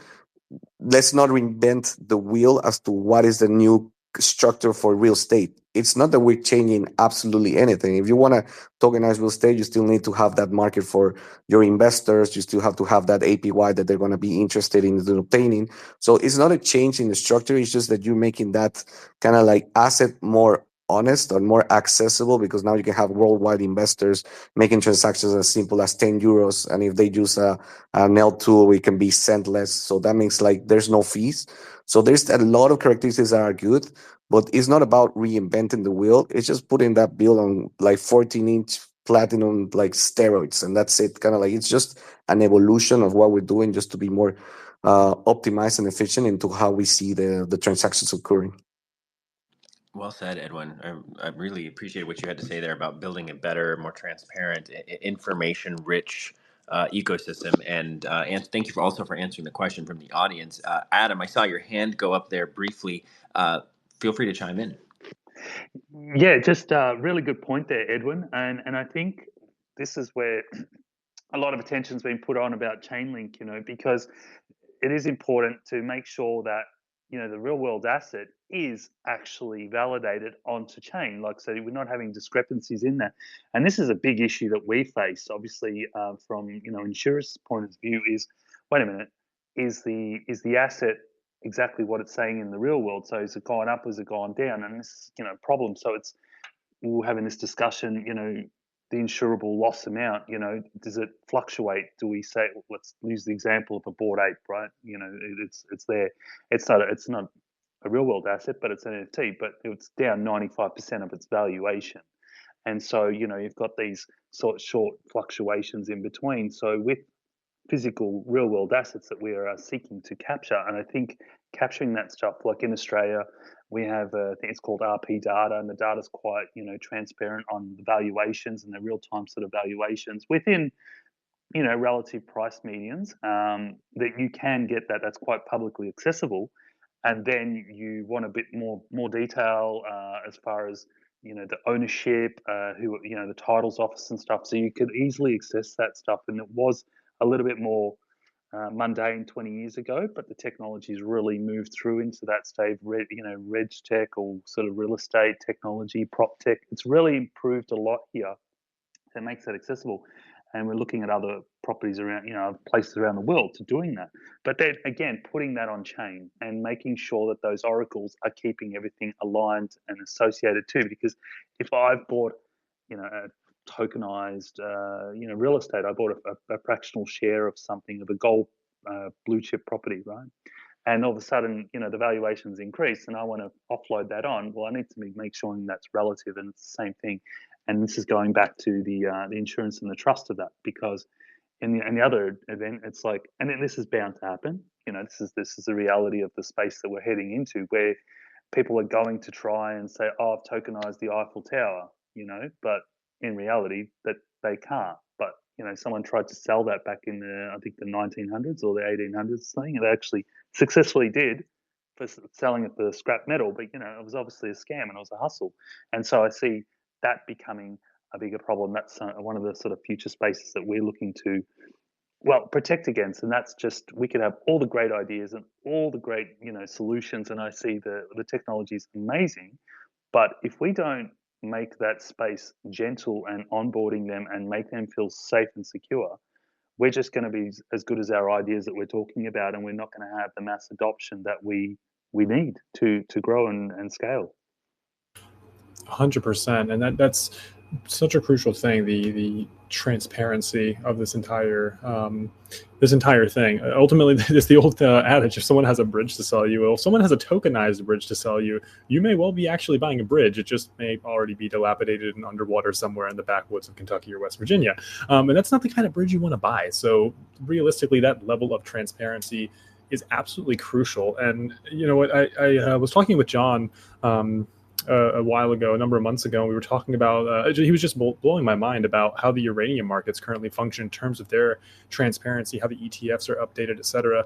let's not reinvent the wheel as to what is the new structure for real estate. It's not that we're changing absolutely anything. If you want to tokenize real estate, you still need to have that market for your investors. You still have to have that APY that they're going to be interested in obtaining. So it's not a change in the structure. It's just that you're making that kind of like asset more honest or more accessible, because now you can have worldwide investors making transactions as simple as 10 euros. And if they use an L2, it can be cent less. So that means like there's no fees. So there's a lot of characteristics that are good, but it's not about reinventing the wheel. It's just putting that bill on like 14-inch platinum like steroids, and that's it. Kind of like it's just an evolution of what we're doing, just to be more optimized and efficient into how we see the transactions occurring. Well said, Edwin. I really appreciate what you had to say there about building a better, more transparent, information-rich ecosystem. And thank you for answering the question from the audience. Adam, I saw your hand go up there briefly. Feel free to chime in. Yeah, just a really good point there, Edwin. And I think this is where a lot of attention's been put on about Chainlink, because it is important to make sure that the real world asset is actually validated onto chain, like, so we're not having discrepancies in that. And this is a big issue that we face, obviously, from insurers' point of view. Is, wait a minute, is the asset exactly what it's saying in the real world? So is it gone up, is it gone down? And this is problem. So it's, we were having this discussion, the insurable loss amount, does it fluctuate? Do we say, let's use the example of a Bored Ape, right? It's there. It's not a real world asset, but it's an NFT, but it's down 95% of its valuation. And so, you've got these sort of short fluctuations in between. So with physical real world assets that we are seeking to capture, and I think capturing that stuff, like in Australia, we have I think it's called RP data, and the data is quite transparent on the valuations and the real time sort of valuations within relative price medians, that you can get that's quite publicly accessible. And then you want a bit more detail as far as the ownership, who the titles office and stuff, so you could easily access that stuff. And it was a little bit more mundane 20 years ago, but the technology's really moved through into that stage. Reg tech, or sort of real estate technology, prop tech. It's really improved a lot here. That makes that accessible. And we're looking at other properties around, places around the world to doing that. But then again, putting that on chain and making sure that those oracles are keeping everything aligned and associated too. Because if I've bought, a tokenized, real estate, I bought a fractional share of something, of a gold blue chip property, right? And all of a sudden, the valuations increase, and I want to offload that on. Well, I need to make sure that's relative, and it's the same thing. And this is going back to the insurance and the trust of that, because in the other event, it's like, and this is bound to happen. This is the reality of the space that we're heading into, where people are going to try and say, "Oh, I've tokenized the Eiffel Tower," but in reality, that they can't. But someone tried to sell that back in I think the 1900s or the 1800s, something, and they actually successfully did for selling it for scrap metal. But it was obviously a scam and it was a hustle. And so I see that becoming a bigger problem. That's one of the sort of future spaces that we're looking to, protect against. And that's just, we could have all the great ideas and all the great, solutions. And I see the technology is amazing. But if we don't make that space gentle and onboarding them and make them feel safe and secure, we're just going to be as good as our ideas that we're talking about, and we're not going to have the mass adoption that we need to grow and scale. 100%, and that's such a crucial thing. The transparency of this entire thing. Ultimately, it's the old adage: if someone has a bridge to sell you, or if someone has a tokenized bridge to sell you, you may well be actually buying a bridge. It just may already be dilapidated and underwater somewhere in the backwoods of Kentucky or West Virginia, and that's not the kind of bridge you want to buy. So realistically, that level of transparency is absolutely crucial. And you know what, I was talking with John a while ago, a number of months ago, and we were talking about, he was just blowing my mind about how the uranium markets currently function in terms of their transparency, how the ETFs are updated, et cetera.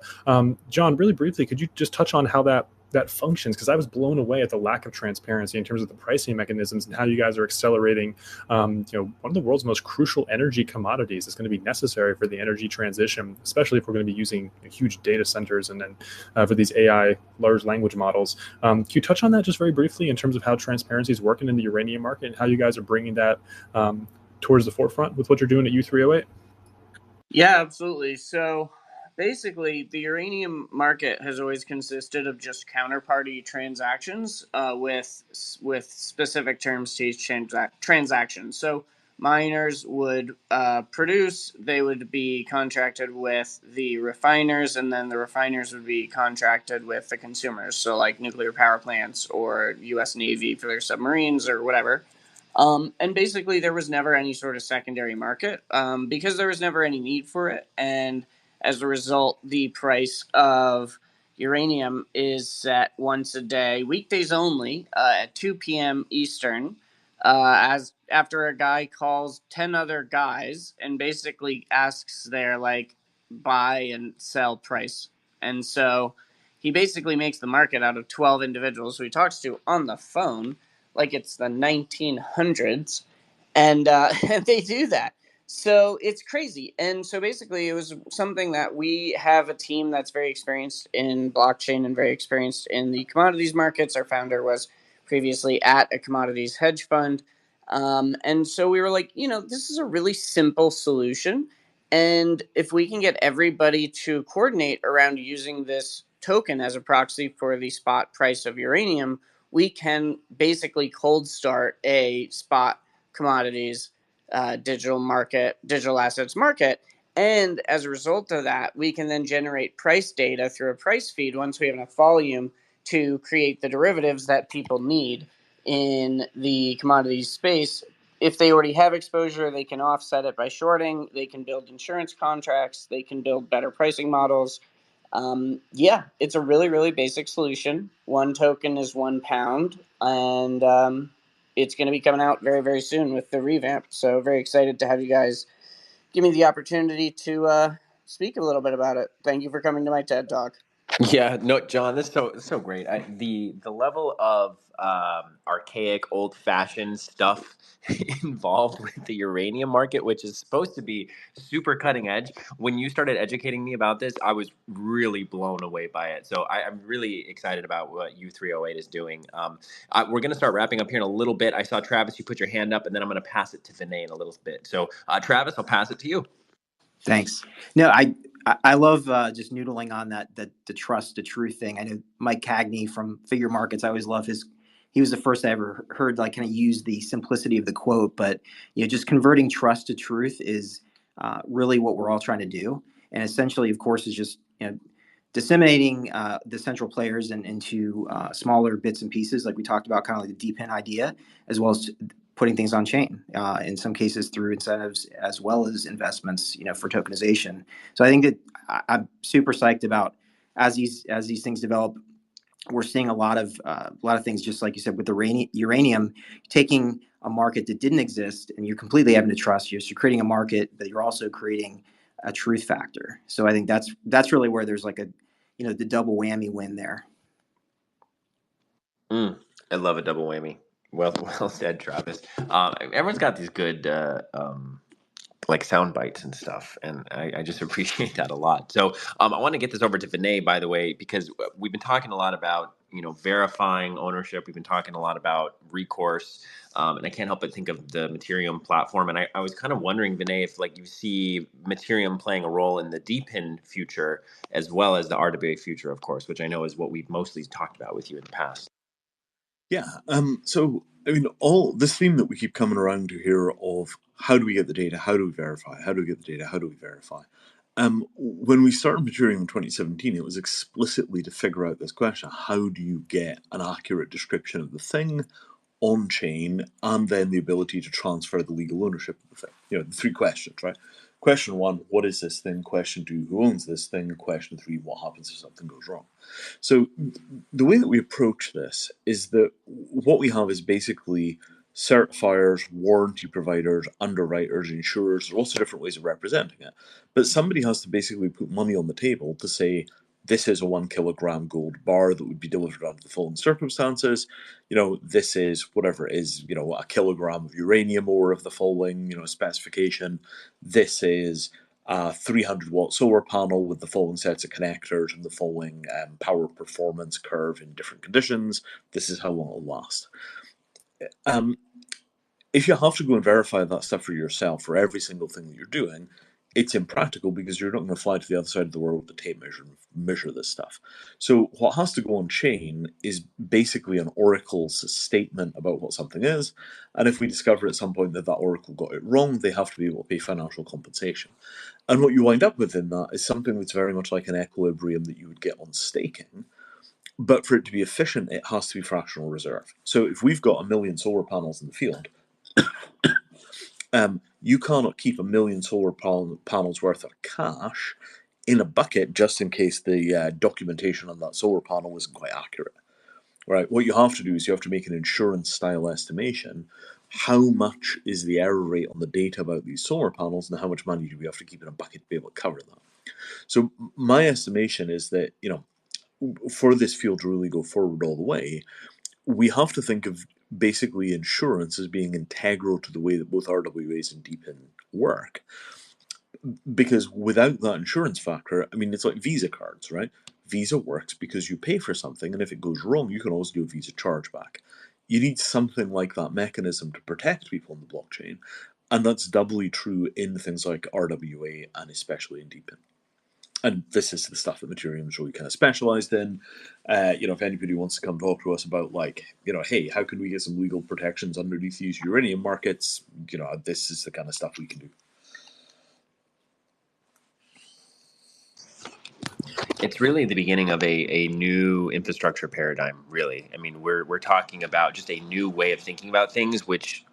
John, really briefly, could you just touch on how that functions? Because I was blown away at the lack of transparency in terms of the pricing mechanisms and how you guys are accelerating, one of the world's most crucial energy commodities is going to be necessary for the energy transition, especially if we're going to be using huge data centers and then for these AI large language models. Can you touch on that just very briefly in terms of how transparency is working in the uranium market and how you guys are bringing that towards the forefront with what you're doing at U308? Yeah, absolutely. So basically, the uranium market has always consisted of just counterparty transactions with specific terms to each transaction. So miners would produce, they would be contracted with the refiners, and then the refiners would be contracted with the consumers. So like nuclear power plants or U.S. Navy for their submarines or whatever. And basically, there was never any sort of secondary market because there was never any need for it. And as a result, the price of uranium is set once a day, weekdays only, at 2 p.m. Eastern, as after a guy calls 10 other guys and basically asks their buy and sell price. And so he basically makes the market out of 12 individuals who he talks to on the phone like it's the 1900s, and they do that. So it's crazy. And so basically, it was something that we have a team that's very experienced in blockchain and very experienced in the commodities markets. Our founder was previously at a commodities hedge fund. And so we were like, this is a really simple solution. And if we can get everybody to coordinate around using this token as a proxy for the spot price of uranium, we can basically cold start a spot commodities digital assets market. And as a result of that, we can then generate price data through a price feed once we have enough volume to create the derivatives that people need in the commodities space. If they already have exposure, they can offset it by shorting. They can build insurance contracts. They can build better pricing models. It's a really, really basic solution. One token is £1, and it's going to be coming out very, very soon with the revamp. So very excited to have you guys give me the opportunity to speak a little bit about it. Thank you for coming to my TED Talk. Yeah, no, John, this is so great. The level of archaic, old-fashioned stuff involved with the uranium market, which is supposed to be super cutting edge. When you started educating me about this, I was really blown away by it. So I'm really excited about what U308 is doing. We're going to start wrapping up here in a little bit. I saw Travis, you put your hand up, and then I'm going to pass it to Vinay in a little bit. So Travis, I'll pass it to you. Thanks. No, I love just noodling on the trust, the truth thing. I know Mike Cagney from Figure Markets. I always love his. He was the first I ever heard like kind of use the simplicity of the quote, but just converting trust to truth is really what we're all trying to do. And essentially, of course, is just disseminating the central players into smaller bits and pieces, like we talked about, kind of like the DePIN idea, as well as putting things on chain, in some cases through incentives as well as investments, for tokenization. So I think that I'm super psyched about as these things develop. We're seeing a lot of things, just like you said, with the uranium, taking a market that didn't exist and you're completely having to trust. You're creating a market, but you're also creating a truth factor. So I think that's really where there's like the double whammy win there. I love a double whammy. Well said, Travis. Everyone's got these good like sound bites and stuff, and I just appreciate that a lot. So I want to get this over to Vinay, by the way, because we've been talking a lot about verifying ownership. We've been talking a lot about recourse, and I can't help but think of the Materium platform. And I was kind of wondering, Vinay, if like you see Materium playing a role in the DePIN future as well as the RWA future, of course, which I know is what we've mostly talked about with you in the past. Yeah. So, I mean, all this theme that we keep coming around to here of how do we get the data? How do we verify? How do we get the data? How do we verify? When we started Materium in 2017, it was explicitly to figure out this question: how do you get an accurate description of the thing on chain, and then the ability to transfer the legal ownership of the thing? The three questions, right? Question one, what is this thing? Question two, who owns this thing? Question three, what happens if something goes wrong? So the way that we approach this is that what we have is basically certifiers, warranty providers, underwriters, insurers. There's lots of different ways of representing it. But somebody has to basically put money on the table to say, this is a 1 kilogram gold bar that would be delivered under the following circumstances. This is whatever it is, a kilogram of uranium ore of the following, specification. This is a 300-watt solar panel with the following sets of connectors and the following power performance curve in different conditions. This is how long it'll last. If you have to go and verify that stuff for yourself for every single thing that you're doing, it's impractical because you're not going to fly to the other side of the world to tape measure and measure this stuff. So what has to go on chain is basically an oracle's statement about what something is, and if we discover at some point that oracle got it wrong, they have to be able to pay financial compensation. And what you wind up with in that is something that's very much like an equilibrium that you would get on staking. But for it to be efficient, it has to be fractional reserve. So if we've got 1 million solar panels in the field, you cannot keep 1 million solar panels worth of cash in a bucket just in case the documentation on that solar panel isn't quite accurate. Right? What you have to do is you have to make an insurance-style estimation. How much is the error rate on the data about these solar panels, and how much money do we have to keep in a bucket to be able to cover that? So my estimation is that, for this field to really go forward all the way, we have to think of basically insurance as being integral to the way that both RWAs and DePIN work. Because without that insurance factor, I mean, it's like Visa cards, right? Visa works because you pay for something, and if it goes wrong, you can always do a Visa chargeback. You need something like that mechanism to protect people on the blockchain, and that's doubly true in things like RWA and especially in DePIN. And this is the stuff that Materium's really kind of specialized in. If anybody wants to come talk to us about hey, how can we get some legal protections underneath these uranium markets? This is the kind of stuff we can do. It's really the beginning of a new infrastructure paradigm, really. I mean, we're talking about just a new way of thinking about things, which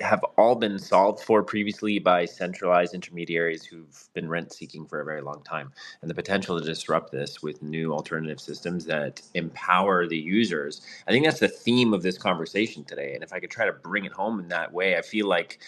have all been solved for previously by centralized intermediaries who've been rent seeking for a very long time. And the potential to disrupt this with new alternative systems that empower the users, I think that's the theme of this conversation today. And if I could try to bring it home in that way, I feel like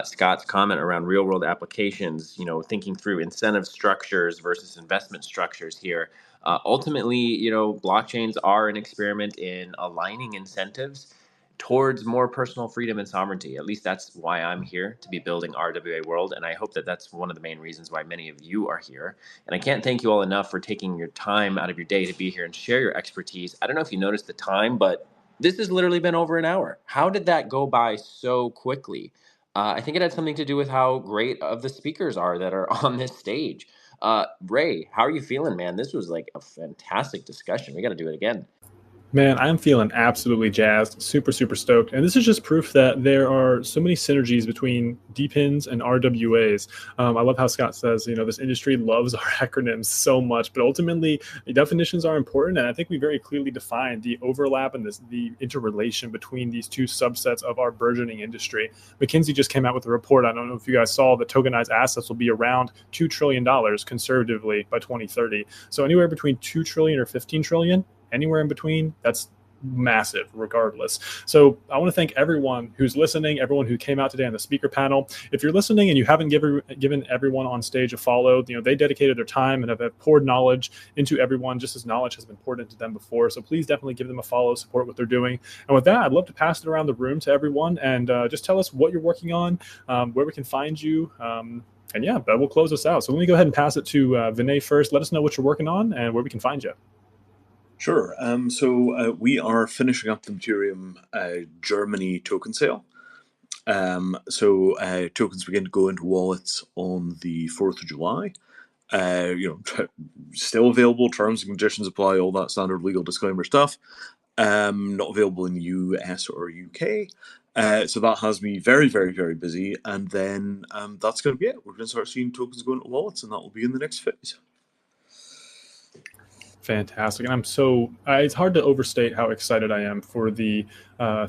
Scott's comment around real world applications, thinking through incentive structures versus investment structures here. Ultimately, blockchains are an experiment in aligning incentives towards more personal freedom and sovereignty. At least that's why I'm here, to be building RWA World. And I hope that that's one of the main reasons why many of you are here. And I can't thank you all enough for taking your time out of your day to be here and share your expertise. I don't know if you noticed the time, but this has literally been over an hour. How did that go by so quickly? I think it had something to do with how great of the speakers are that are on this stage. Ray, how are you feeling, man? This was like a fantastic discussion. We got to do it again. Man, I'm feeling absolutely jazzed, super, super stoked. And this is just proof that there are so many synergies between DePINs and RWAs. I love how Scott says, this industry loves our acronyms so much, but ultimately the definitions are important. And I think we very clearly define the overlap and the interrelation between these two subsets of our burgeoning industry. McKinsey just came out with a report. I don't know if you guys saw, that tokenized assets will be around $2 trillion conservatively by 2030. So anywhere between 2 trillion or 15 trillion, anywhere in between, that's massive regardless. So I want to thank everyone who's listening, everyone who came out today on the speaker panel. If you're listening and you haven't given everyone on stage a follow, they dedicated their time and have poured knowledge into everyone, just as knowledge has been poured into them before. So please definitely give them a follow, support what they're doing. And with that, I'd love to pass it around the room to everyone and just tell us what you're working on, where we can find you. And yeah, that will close us out. So let me go ahead and pass it to Vinay first. Let us know what you're working on and where we can find you. Sure. So we are finishing up the Ethereum Germany token sale. Tokens begin to go into wallets on the 4th of July. Still available, terms and conditions apply, all that standard legal disclaimer stuff. Not available in the US or UK. So that has me very, very, very busy. And then that's going to be it. We're going to start seeing tokens go into wallets, and that will be in the next phase. Fantastic. And it's hard to overstate how excited I am for the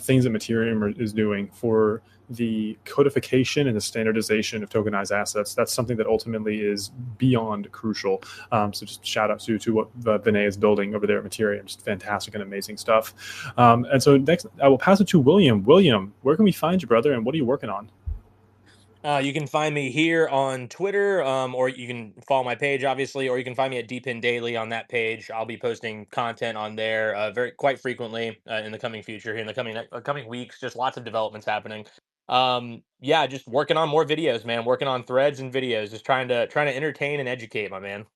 things that Materium is doing for the codification and the standardization of tokenized assets. That's something that ultimately is beyond crucial. So just shout out to what Vinay is building over there at Materium. Just fantastic and amazing stuff. And so next, I will pass it to William. William, where can we find you, brother? And what are you working on? You can find me here on Twitter, or you can follow my page, obviously, or you can find me at DePIN Daily on that page. I'll be posting content on there quite frequently in the coming future, here in the coming weeks. Just lots of developments happening. Just working on more videos, man. Working on threads and videos, just trying to entertain and educate, my man.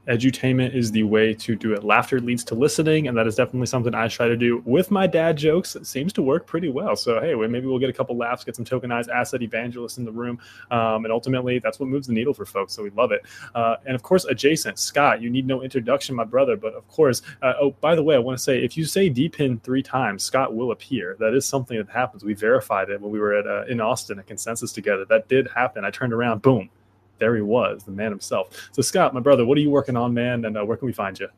Edutainment is the way to do it. Laughter leads to listening, and that is definitely something I try to do with my dad jokes. It seems to work pretty well. So, hey, maybe we'll get a couple laughs, get some tokenized asset evangelists in the room, and ultimately, that's what moves the needle for folks, so we love it. And of course, adjacent, Scott, you need no introduction, my brother, but of course, by the way, I want to say, if you say DePIN 3 times, Scott will appear. That is something that happens. We verified it when we were in Austin at Consensus together. That did happen. I turned around, boom. There he was, the man himself. So, Scott, my brother, what are you working on, man? And where can we find you?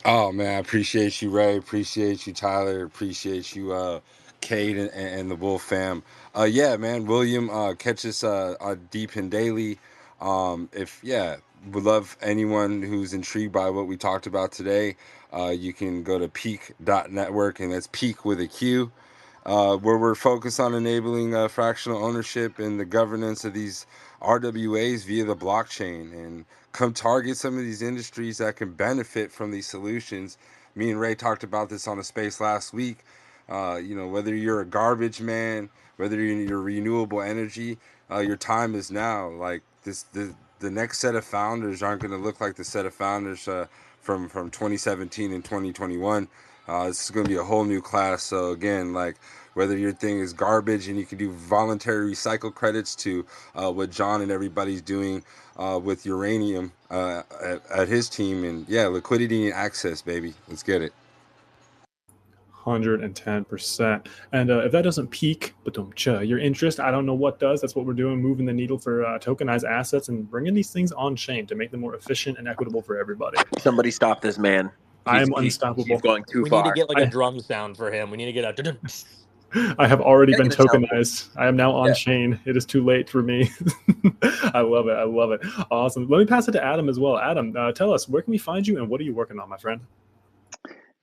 Oh, man, I appreciate you, Ray. Appreciate you, Tyler. Appreciate you, Kate and the Wolf fam. Yeah, man, William, catch us on DePIN Daily. Would love anyone who's intrigued by what we talked about today. You can go to peak.network, and that's peak with a Q. Where we're focused on enabling fractional ownership and the governance of these RWAs via the blockchain, and come target some of these industries that can benefit from these solutions. Me and Ray talked about this on the space last week. Whether you're a garbage man, whether you're in your renewable energy, your time is now. Like the next set of founders aren't going to look like the set of founders from 2017 and 2021. This is going to be a whole new class. So again, like whether your thing is garbage and you can do voluntary recycle credits to what John and everybody's doing with uranium at his team, and yeah, liquidity and access, baby. Let's get it. 110%. And if that doesn't pique your interest, I don't know what does. That's what we're doing, moving the needle for tokenized assets and bringing these things on chain to make them more efficient and equitable for everybody. Somebody stop this man. I am unstoppable. He's going too We far. need to get like a drum sound for him. We need to get a. I have already been Gotta get a tokenized. I am now on chain. It is too late for me. I love it. I love it. Awesome. Let me pass it to Adam as well. Adam, tell us, where can we find you and what are you working on, my friend?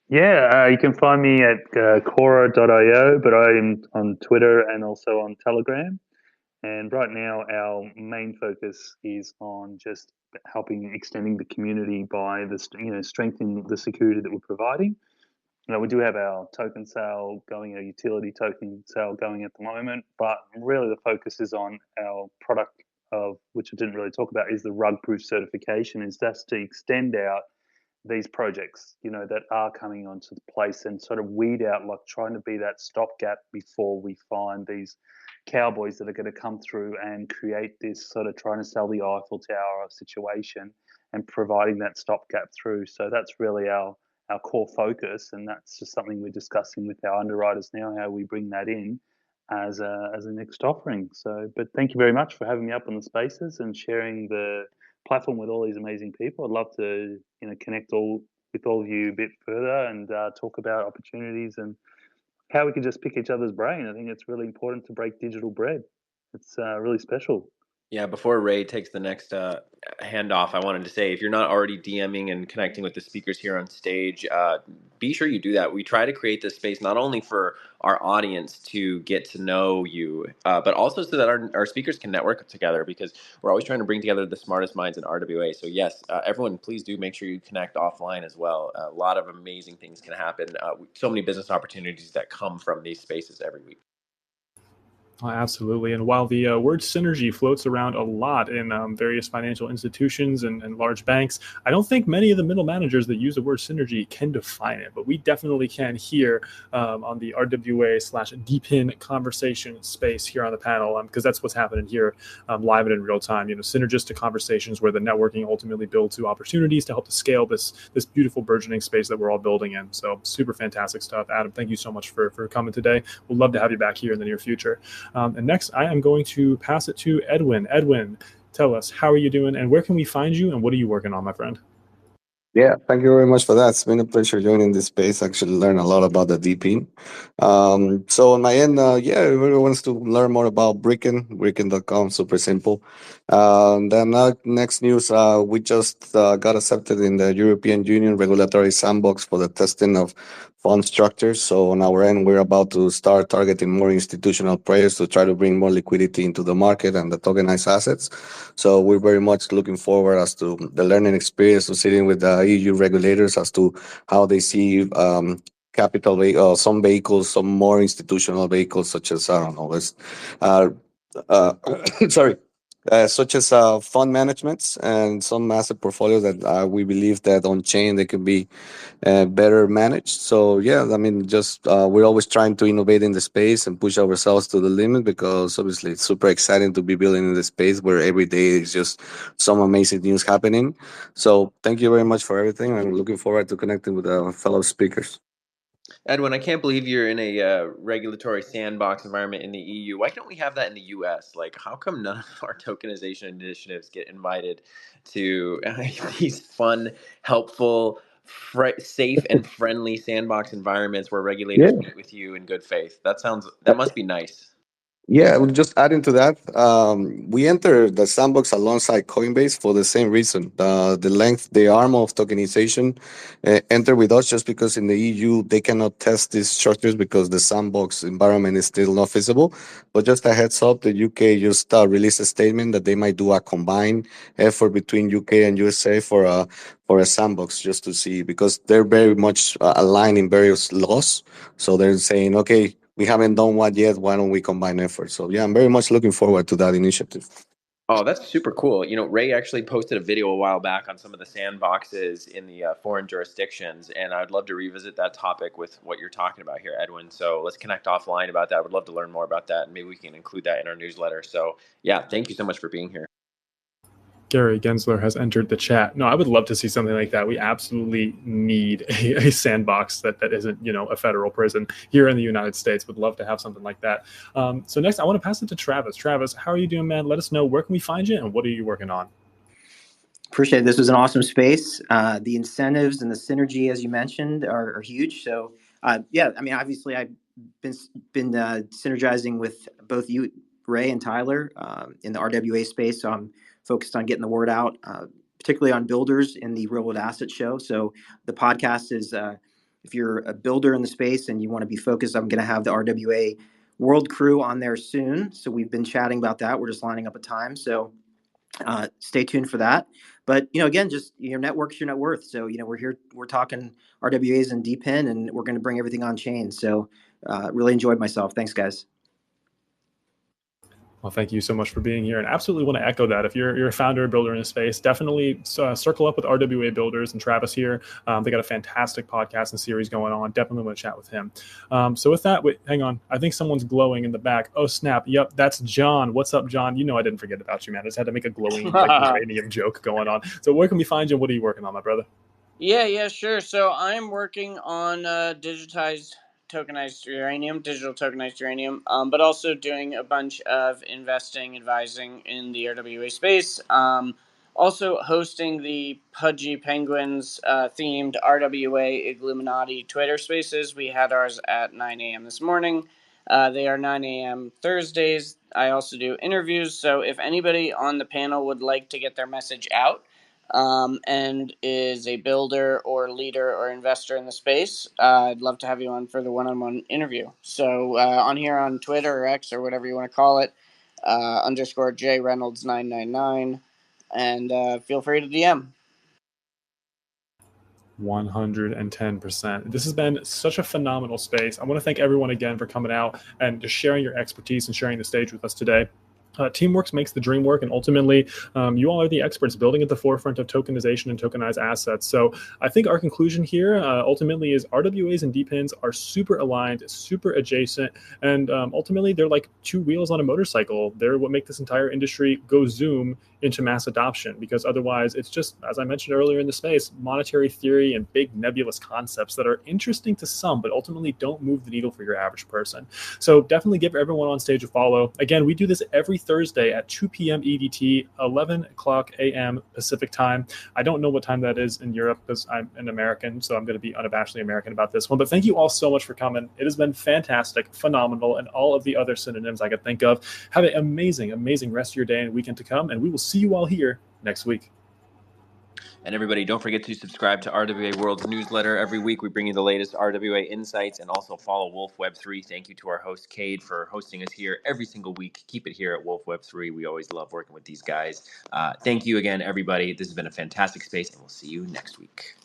Yeah, you can find me at Quora.io, but I am on Twitter and also on Telegram. And right now, our main focus is on just helping extending the community by this, strengthening the security that we're providing. We do have our token sale going, our utility token sale going at the moment, but really the focus is on our product of which I didn't really talk about is the rug proof certification. Is just to extend out these projects, that are coming onto the place and sort of weed out, like trying to be that stopgap before we find these cowboys that are going to come through and create this sort of trying to sell the Eiffel Tower situation and providing that stopgap through. So that's really our core focus, and that's just something we're discussing with our underwriters now, how we bring that in as a next offering. So, but thank you very much for having me up on the spaces and sharing the platform with all these amazing people. I'd love to connect with all of you a bit further and talk about opportunities and how we can just pick each other's brain. I think it's really important to break digital bread. It's really special. Yeah, before Ray takes the next handoff, I wanted to say, if you're not already DMing and connecting with the speakers here on stage, be sure you do that. We try to create this space not only for our audience to get to know you, but also so that our speakers can network together, because we're always trying to bring together the smartest minds in RWA. So yes, everyone, please do make sure you connect offline as well. A lot of amazing things can happen. So many business opportunities that come from these spaces every week. Oh, absolutely. And while the word synergy floats around a lot in various financial institutions and large banks, I don't think many of the middle managers that use the word synergy can define it. But we definitely can here on the RWA/DePIN conversation space here on the panel, because that's what's happening here live and in real time. Synergistic conversations where the networking ultimately builds to opportunities to help to scale this beautiful burgeoning space that we're all building in. So super fantastic stuff. Adam, thank you so much for coming today. We'd love to have you back here in the near future. And next, I am going to pass it to Edwin. Edwin, tell us, how are you doing and where can we find you and what are you working on, my friend? Yeah, thank you very much for that. It's been a pleasure joining this space. Actually, learn a lot about the DePIN. So on my end, everyone wants to learn more about Bricken.com. Super simple. Then next news, we just got accepted in the European Union regulatory sandbox for the testing of fund structures. So on our end, we're about to start targeting more institutional players to try to bring more liquidity into the market and the tokenized assets. So we're very much looking forward as to the learning experience of sitting with the EU regulators as to how they see capital some vehicles, some more institutional vehicles, such as I don't know, sorry. Such as fund managements and some asset portfolios that we believe that on chain they can be better managed. So yeah, I mean, just we're always trying to innovate in the space and push ourselves to the limit, because obviously it's super exciting to be building in the space where every day is just some amazing news happening. So thank you very much for everything. I'm looking forward to connecting with our fellow speakers. Edwin, I can't believe you're in a regulatory sandbox environment in the EU. Why can't we have that in the US? Like, how come none of our tokenization initiatives get invited to these fun, helpful, safe, and friendly sandbox environments where regulators meet with you in good faith? That must be nice. Yeah, well, just adding to that, we enter the sandbox alongside Coinbase for the same reason. The arm of tokenization enter with us just because in the EU they cannot test these structures because the sandbox environment is still not feasible. But just a heads up, the UK just released a statement that they might do a combined effort between UK and USA for a sandbox, just to see, because they're very much aligned in various laws. So they're saying, okay, we haven't done one yet. Why don't we combine efforts? So yeah, I'm very much looking forward to that initiative. Oh, that's super cool. You know, Ray actually posted a video a while back on some of the sandboxes in the foreign jurisdictions, and I'd love to revisit that topic with what you're talking about here, Edwin. So let's connect offline about that. I would love to learn more about that, and maybe we can include that in our newsletter. So yeah, thank you so much for being here. Gary Gensler has entered the chat. No, I would love to see something like that. We absolutely need a sandbox that isn't, a federal prison here in the United States. Would love to have something like that. So next, I want to pass it to Travis. Travis, how are you doing, man? Let us know, where can we find you and what are you working on? Appreciate it. This was an awesome space. The incentives and the synergy, as you mentioned, are huge. So obviously I've been synergizing with both you, Ray, and Tyler in the RWA space. So I'm focused on getting the word out, particularly on builders in the real world asset show. So the podcast is, if you're a builder in the space and you want to be focused, I'm going to have the RWA World Crew on there soon. So we've been chatting about that. We're just lining up a time. So stay tuned for that. But again, just your network's your net worth. So we're here, we're talking RWAs and DePIN, and we're going to bring everything on chain. So really enjoyed myself. Thanks, guys. Well, thank you so much for being here, and absolutely want to echo that. If you're a founder or builder in a space, definitely circle up with RWA Builders and Travis here. They got a fantastic podcast and series going on. Definitely want to chat with him. So with that, wait, hang on. I think someone's glowing in the back. Oh, snap. Yep, that's John. What's up, John? I didn't forget about you, man. I just had to make a glowing uranium joke going on. So where can we find you? What are you working on, my brother? Yeah, sure. So I'm working on digitized tokenized uranium, digital tokenized uranium, but also doing a bunch of investing, advising in the RWA space. Also hosting the Pudgy Penguins themed RWA Illuminati Twitter spaces. We had ours at 9 a.m. this morning. They are 9 a.m. Thursdays. I also do interviews. So if anybody on the panel would like to get their message out, and is a builder or leader or investor in the space, I'd love to have you on for the one-on-one interview. So on here on Twitter or X or whatever you want to call it, _J Reynolds 999, and feel free to DM. 110%. This has been such a phenomenal space. I want to thank everyone again for coming out and just sharing your expertise and sharing the stage with us today. Teamwork makes the dream work, and ultimately, you all are the experts building at the forefront of tokenization and tokenized assets. So I think our conclusion here ultimately is RWAs and DePINs are super aligned, super adjacent, and ultimately they're like two wheels on a motorcycle. They're what make this entire industry go zoom into mass adoption, because otherwise it's just, as I mentioned earlier in the space, monetary theory and big nebulous concepts that are interesting to some, but ultimately don't move the needle for your average person. So definitely give everyone on stage a follow. Again, we do this every Thursday at 2 p.m. EDT, 11 o'clock a.m. Pacific time. I don't know what time that is in Europe because I'm an American, so I'm going to be unabashedly American about this one. But thank you all so much for coming. It has been fantastic, phenomenal, and all of the other synonyms I could think of. Have an amazing, amazing rest of your day and weekend to come, and we will see you all here next week. And everybody, don't forget to subscribe to RWA World's newsletter. Every week we bring you the latest RWA insights, and also follow Wolf Web 3. Thank you to our host, Cade, for hosting us here every single week. Keep it here at Wolf Web 3. We always love working with these guys. Thank you again, everybody. This has been a fantastic space, and we'll see you next week.